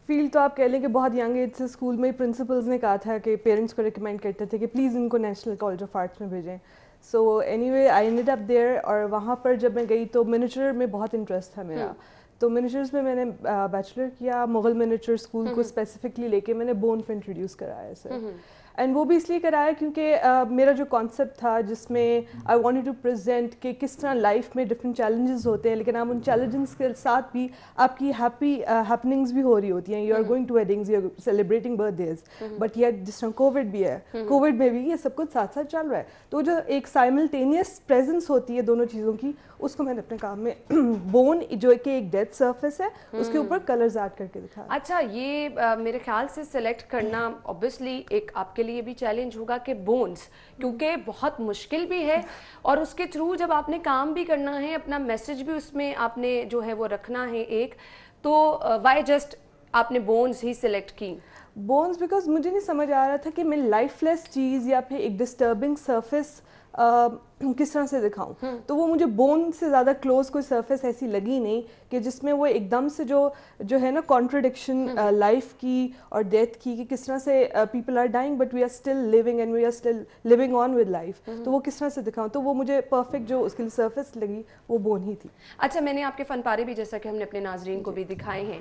فیلڈ تو آپ کہہ لیں کہ بہت ینگ ایج سے اسکول میں پرنسپلز نے کہا تھا کہ پیرنٹس کو ریکمینڈ کرتے تھے کہ پلیز ان کو نیشنل کالج آف آرٹس میں بھیجیں. So anyway I ended up there, اور وہاں پر جب میں گئی تو منیچر میں بہت انٹرسٹ تھا میرا. تو منیچرز میں میں نے بیچلر کیا, مغل منیچر اسکول کو اسپیسیفکلی لے کے میں نے بون پہ انٹروڈیوس کرایا اسے. اینڈ وہ بھی اس لیے کرایا کیونکہ میرا جو کانسیپٹ تھا جس میں آئی وانٹڈ ٹو پریزنٹ کہ کس طرح لائف میں ڈفرینٹ چیلنجز ہوتے ہیں لیکن آپ ان چیلنجز کے ساتھ بھی آپ کی ہیپننگز بھی ہو رہی ہوتی ہیں. You are going to weddings, you are celebrating birth days but yet طرح کووڈ بھی ہے, کووڈ میں بھی یہ سب کچھ ساتھ ساتھ چل رہا ہے. تو جو ایک سائملٹینیس پریزنس ہوتی ہے دونوں چیزوں کی, اس کو میں نے اپنے کام میں بون جو کہ ایک ڈیڈ سرفیس ہے اس کے اوپر کلرز ایڈ کر کے دکھایا. اچھا, یہ میرے خیال سے سلیکٹ کرنا اوبیسلی ایک آپ کے لیے بھی چیلنج ہوگا کہ بونز, کیونکہ بہت مشکل بھی ہے اور اس کے تھرو جب آپ نے کام بھی کرنا ہے, اپنا میسج بھی اس میں آپ نے جو ہے وہ رکھنا ہے ایک, تو وائی جسٹ آپ نے بونز ہی سلیکٹ کی؟ بونز بیکاز مجھے نہیں سمجھ آ رہا تھا کہ میں لائف لیس چیز یا پھر ایک ڈسٹربنگ سرفیس کس طرح سے دکھاؤں. تو وہ مجھے بون سے زیادہ کلوز کوئی سرفیس ایسی لگی نہیں کہ جس میں وہ ایک دم سے جو ہے نا کانٹرڈکشن لائف کی اور ڈیتھ کی, کہ کس طرح سے people are dying but we are still living and we are still living on with life, تو وہ کس طرح سے دکھاؤں. تو وہ مجھے پرفیکٹ جو اس کے لیے سرفیس لگی وہ بون ہی تھی. اچھا, میں نے آپ کے فن پارے بھی جیسا کہ ہم نے اپنے ناظرین کو بھی دکھائے ہیں,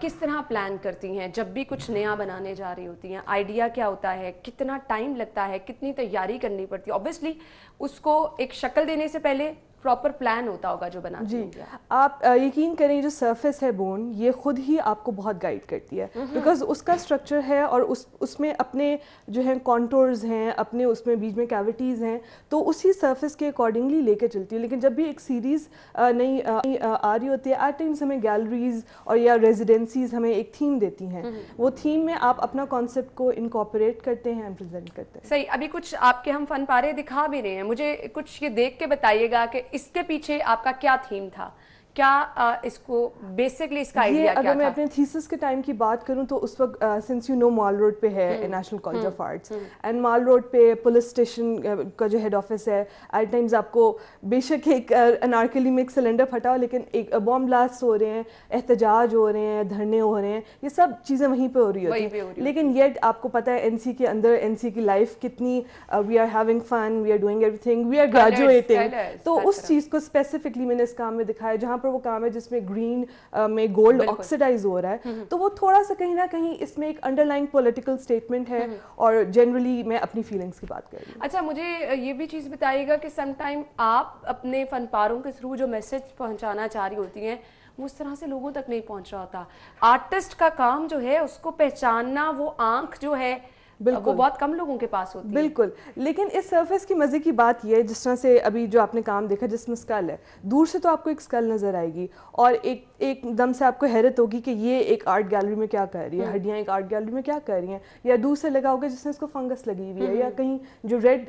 کس طرح پلان کرتی ہیں جب بھی کچھ نیا بنانے جا رہی ہوتی ہیں؟ آئیڈیا کیا ہوتا ہے, کتنا ٹائم لگتا ہے, کتنی تیاری کرنی پڑتی ہے؟ اوبیسلی اس کو ایک شکل دینے سے پہلے پراپر پلان ہوتا ہوگا جو بناتے ہیں. جی, آپ یقین کریں جو سرفیس ہے بون, یہ خود ہی آپ کو بہت گائیڈ کرتی ہے بیکاز اس کا اسٹرکچر ہے اور اس میں اپنے جو ہیں کانٹورز ہیں, اپنے اس میں بیچ میں کیویٹیز ہیں, تو اسی سرفیس کے اکارڈنگلی لے کے چلتی ہے. لیکن جب بھی ایک سیریز نئی آ رہی ہوتی ہے, ایٹ ٹائمس ہمیں گیلریز اور یا ریزیڈینسیز ہمیں ایک تھیم دیتی ہیں, وہ تھیم میں آپ اپنا کانسیپٹ کو انکارپوریٹ کرتے ہیں, پریزنٹ کرتے ہیں. صحیح. ابھی کچھ آپ کے ہم فن پارے دکھا بھی رہے ہیں, مجھے کچھ یہ دیکھ کے بتائیے گا کہ اس کے پیچھے آپ کا کیا تھیم تھا, کیا اس کو بیسکلی اس کا آئیڈیا کیا تھا؟ اگر میں اپنے تھیسس کے ٹائم کی بات کروں تو اس وقت since you know Mall Road پہ ہے National College of Arts, and Mall Road پہ پولیس اسٹیشن کا جو ہیڈ آفس ہے, ایٹ ٹائمز آپ کو بے شک ایک انارکلی میں ایک سلنڈر پھٹا ہو لیکن ایک بام بلاسٹ ہو رہے ہیں, احتجاج ہو رہے ہیں, دھرنے ہو رہے ہیں, یہ سب چیزیں وہیں پہ ہو رہی ہوتی ہیں. لیکن یٹ آپ کو پتہ ہے این سی کے اندر, این سی کی لائف کتنی, we are having fun, we are doing everything, we are graduating. تو اس چیز کو اسپیسیفکلی میں نے اس کام میں دکھایا جہاں پر وہ کام ہے جس میں گرین میں گولڈ آکسیڈائز ہو رہا ہے, تو وہ تھوڑا سا کہیں نہ کہیں اس میں ایک انڈر لائن پولیٹیکل اسٹیٹمنٹ ہے اور جنرلی میں اپنی فیلنگس کی بات کر رہی ہوں. اچھا, مجھے یہ بھی چیز بتائیے گا کہ سم ٹائم آپ اپنے فن پاروں کے تھرو جو میسج پہنچانا چاہ رہی ہوتی ہیں وہ اس طرح سے لوگوں تک نہیں پہنچ رہا ہوتا. آرٹسٹ کا کام جو ہے اس کو پہچاننا, وہ آنکھ جو ہے وہ بہت کم لوگوں کے پاس ہوتی ہے. بالکل, لیکن اس سرفیس کی مزے کی بات یہ ہے جس طرح سے ابھی جو آپ نے کام دیکھا جس میں اسکل ہے, دور سے تو آپ کو ایک اسکل نظر آئے گی اور ایک دم سے آپ کو حیرت ہوگی کہ یہ ایک آرٹ گیلری میں کیا کر رہی ہے, ہڈیاں ایک آرٹ گیلری میں کیا کر رہی ہیں, یا دور سے لگا ہوگا جس میں اس کو فنگس لگی ہوئی ہے, یا کہیں جو ریڈ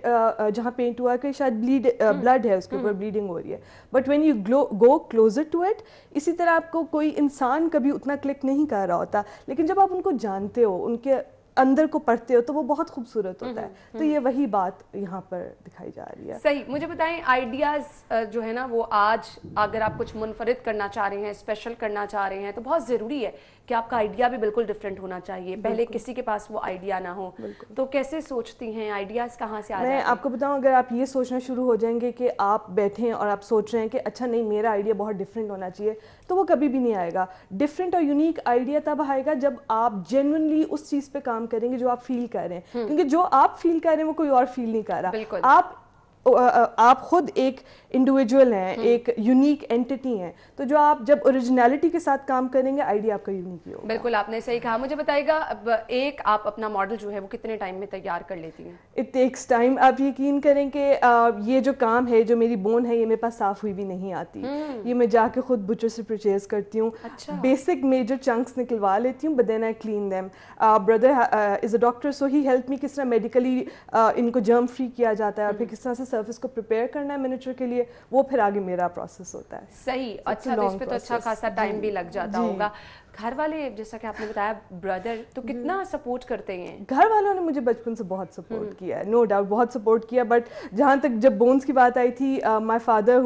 جہاں پینٹ ہوا ہے کہ شاید بلڈ ہے اس کے اوپر, بلیڈنگ ہو رہی ہے. But when you go closer to it, اسی طرح آپ کو کوئی انسان کبھی اتنا کلک نہیں کر رہا ہوتا, لیکن جب آپ ان کو جانتے ہو, ان کے اندر کو پڑھتے ہو, تو وہ بہت خوبصورت ہوتا ہے. تو یہ وہی بات یہاں پر دکھائی جا رہی ہے. صحیح. مجھے بتائیں, آئیڈیاز جو ہے نا وہ آج اگر آپ کچھ منفرد کرنا چاہ رہے ہیں, اسپیشل کرنا چاہ رہے ہیں, تو بہت ضروری ہے کہ آپ کا آئیڈیا بھی بالکل ڈفرینٹ ہونا چاہیے. پہلے کسی کے پاس وہ آئیڈیا نہ ہو, تو کیسے سوچتی ہیں, آئیڈیاز کہاں سے آ جاتے ہیں؟ میں آپ کو بتاؤں, اگر آپ یہ سوچنا شروع ہو جائیں گے کہ آپ بیٹھیں اور آپ سوچ رہے ہیں کہ اچھا نہیں میرا آئیڈیا بہت ڈفرینٹ ہونا چاہیے, تو وہ کبھی بھی نہیں آئے گا. ڈفرینٹ اور یونیک آئیڈیا تب آئے گا جب آپ جینوئنلی اس چیز پہ کام کریں گے جو آپ فیل کر رہے ہیں, کیونکہ جو آپ فیل کر رہے ہیں وہ کوئی اور فیل نہیں کر رہا. آپ خود ایک انڈیویجول ہیں, ایک یونیک اینٹی ہیں, تو جو آپ جب اوریجنلٹی کے ساتھ کام کریں گے آئیڈیا آپ کا یونیک ہی ہوگا. بالکل, آپ نے صحیح کہا. مجھے بتائیے گا, اب ایک آپ اپنا ماڈل جو ہے وہ کتنے ٹائم میں تیار کر لیتی ہیں؟ It takes time. آپ یقین کریں کہ یہ جو کام ہے, جو میری بون ہے, یہ میرے پاس صاف ہوئی بھی نہیں آتی. یہ میں جا کے خود بچر سے پرچیز کرتی ہوں. بیسک میجر چنکس نکلوا لیتی ہوں, but then I clean them. Brother is a doctor, so he help me کس طرح میڈیکلی ان کو جرم فری کیا جاتا ہے, اور پھر کس طرح سے سرفیس کو پریپیئر کرنا ہے منیچر کے لیے, وہ پھر آگے میرا پروسیس ہوتا ہے. صحیح. اچھا, تو اس پہ تو اچھا خاصا ٹائم بھی لگ جاتا ہوگا. گھر والے, جیسا کہ آپ نے بتایا بردر, تو کتنا سپورٹ کرتے ہیں؟ گھر والوں نے مجھے بچپن سے بہت سپورٹ کیا ہے, نو ڈاؤٹ بہت سپورٹ کیا. بٹ جہاں تک جب بونس کی بات آئی تھی, my father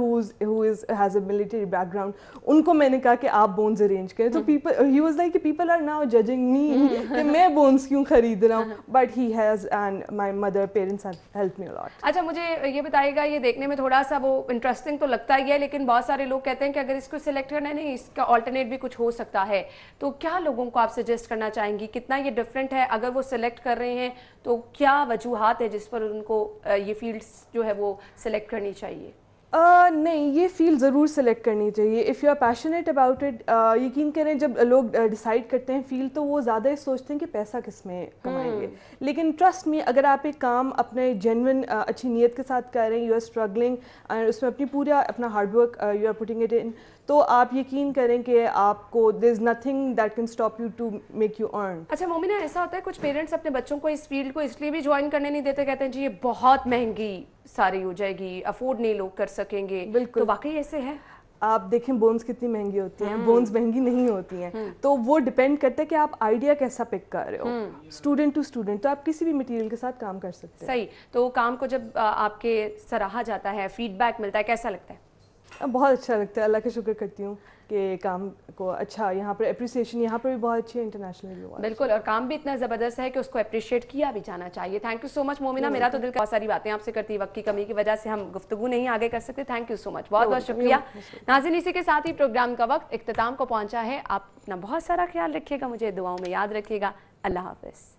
has a military background, ان کو میں نے کہا کہ آپ بونس ارینج کریں, تو ہی واز لائک کہ people are now judging me کہ میں بونس کیوں خرید رہا ہوں, but he has and my mother parents help me a lot. اچھا, مجھے یہ بتائیے گا, یہ دیکھنے میں تھوڑا سا وہ انٹرسٹنگ تو لگتا ہی ہے, لیکن بہت سارے لوگ کہتے ہیں کہ اگر اس کو سلیکٹ کرنا ہے, نہیں اس کا آلٹرنیٹ بھی کچھ ہو سکتا ہے, तो क्या लोगों को आप सजेस्ट करना चाहेंगी, कितना ये डिफरेंट है? अगर वो सिलेक्ट कर रहे हैं तो क्या वजूहात है जिस पर उनको ये फील्ड्स जो है वो सिलेक्ट करनी चाहिए? नहीं, ये फील्ड ज़रूर सेलेक्ट करनी चाहिए if you are passionate about it. यकीन करें, जब लोग डिसाइड करते हैं फील्ड तो वो ज़्यादा सोचते हैं कि पैसा किस में कमाएंगे, लेकिन ट्रस्ट मी, अगर आप एक काम अपने जेन्युइन अच्छी नीयत के साथ कर रहे हैं, यू आर स्ट्रगलिंग और उसमें अपना hard work you are putting it in, तो आप यकीन करें कि आपको there is nothing that can stop you to make you earn. अच्छा मोमिना, ऐसा होता है कुछ पेरेंट्स अपने बच्चों को इस फील्ड को इसलिए भी ज्वाइन करने नहीं देते, कहते हैं जी ये बहुत महंगी सारी हो जाएगी, अफोर्ड नहीं लोग कर सकेंगे। बिल्कुल, तो वाकई ऐसे है? आप देखें बोन्स कितनी महंगी होती हैं, बोन्स महंगी नहीं होती हैं, तो वो डिपेंड करता है कि आप आइडिया कैसा पिक कर रहे हो, स्टूडेंट टू स्टूडेंट। तो आप किसी भी मटेरियल के साथ काम कर सकते हैं। सही। तो काम को जब आपके सराहा जाता है, फीडबैक मिलता है, कैसा लगता है? बहुत अच्छा लगता है, अल्लाह का शुक्र करती हूँ कि काम को अच्छा, यहाँ पर अप्रिसिएशन यहाँ पर भी बहुत अच्छी है, इंटरनेशनल भी हुआ। बिल्कुल, और काम भी इतना ज़बरदस्त है कि उसको अप्रिशिएट किया भी जाना चाहिए। Thank you so much Momina, मेरा तो दिल बहुत सारी बातें आपसे करती, वक्त की कमी की वजह से हम गुफ्तगू नहीं आगे कर सकते। थैंक यू सो मच, बहुत बहुत शुक्रिया। नाज़रीन, इसी के साथ ही प्रोग्राम का वक्त इख्तिताम को पहुँचा है। आप अपना बहुत सारा ख्याल रखिएगा, मुझे दुआओं में याद रखिएगा। अल्लाह हाफ़िज़।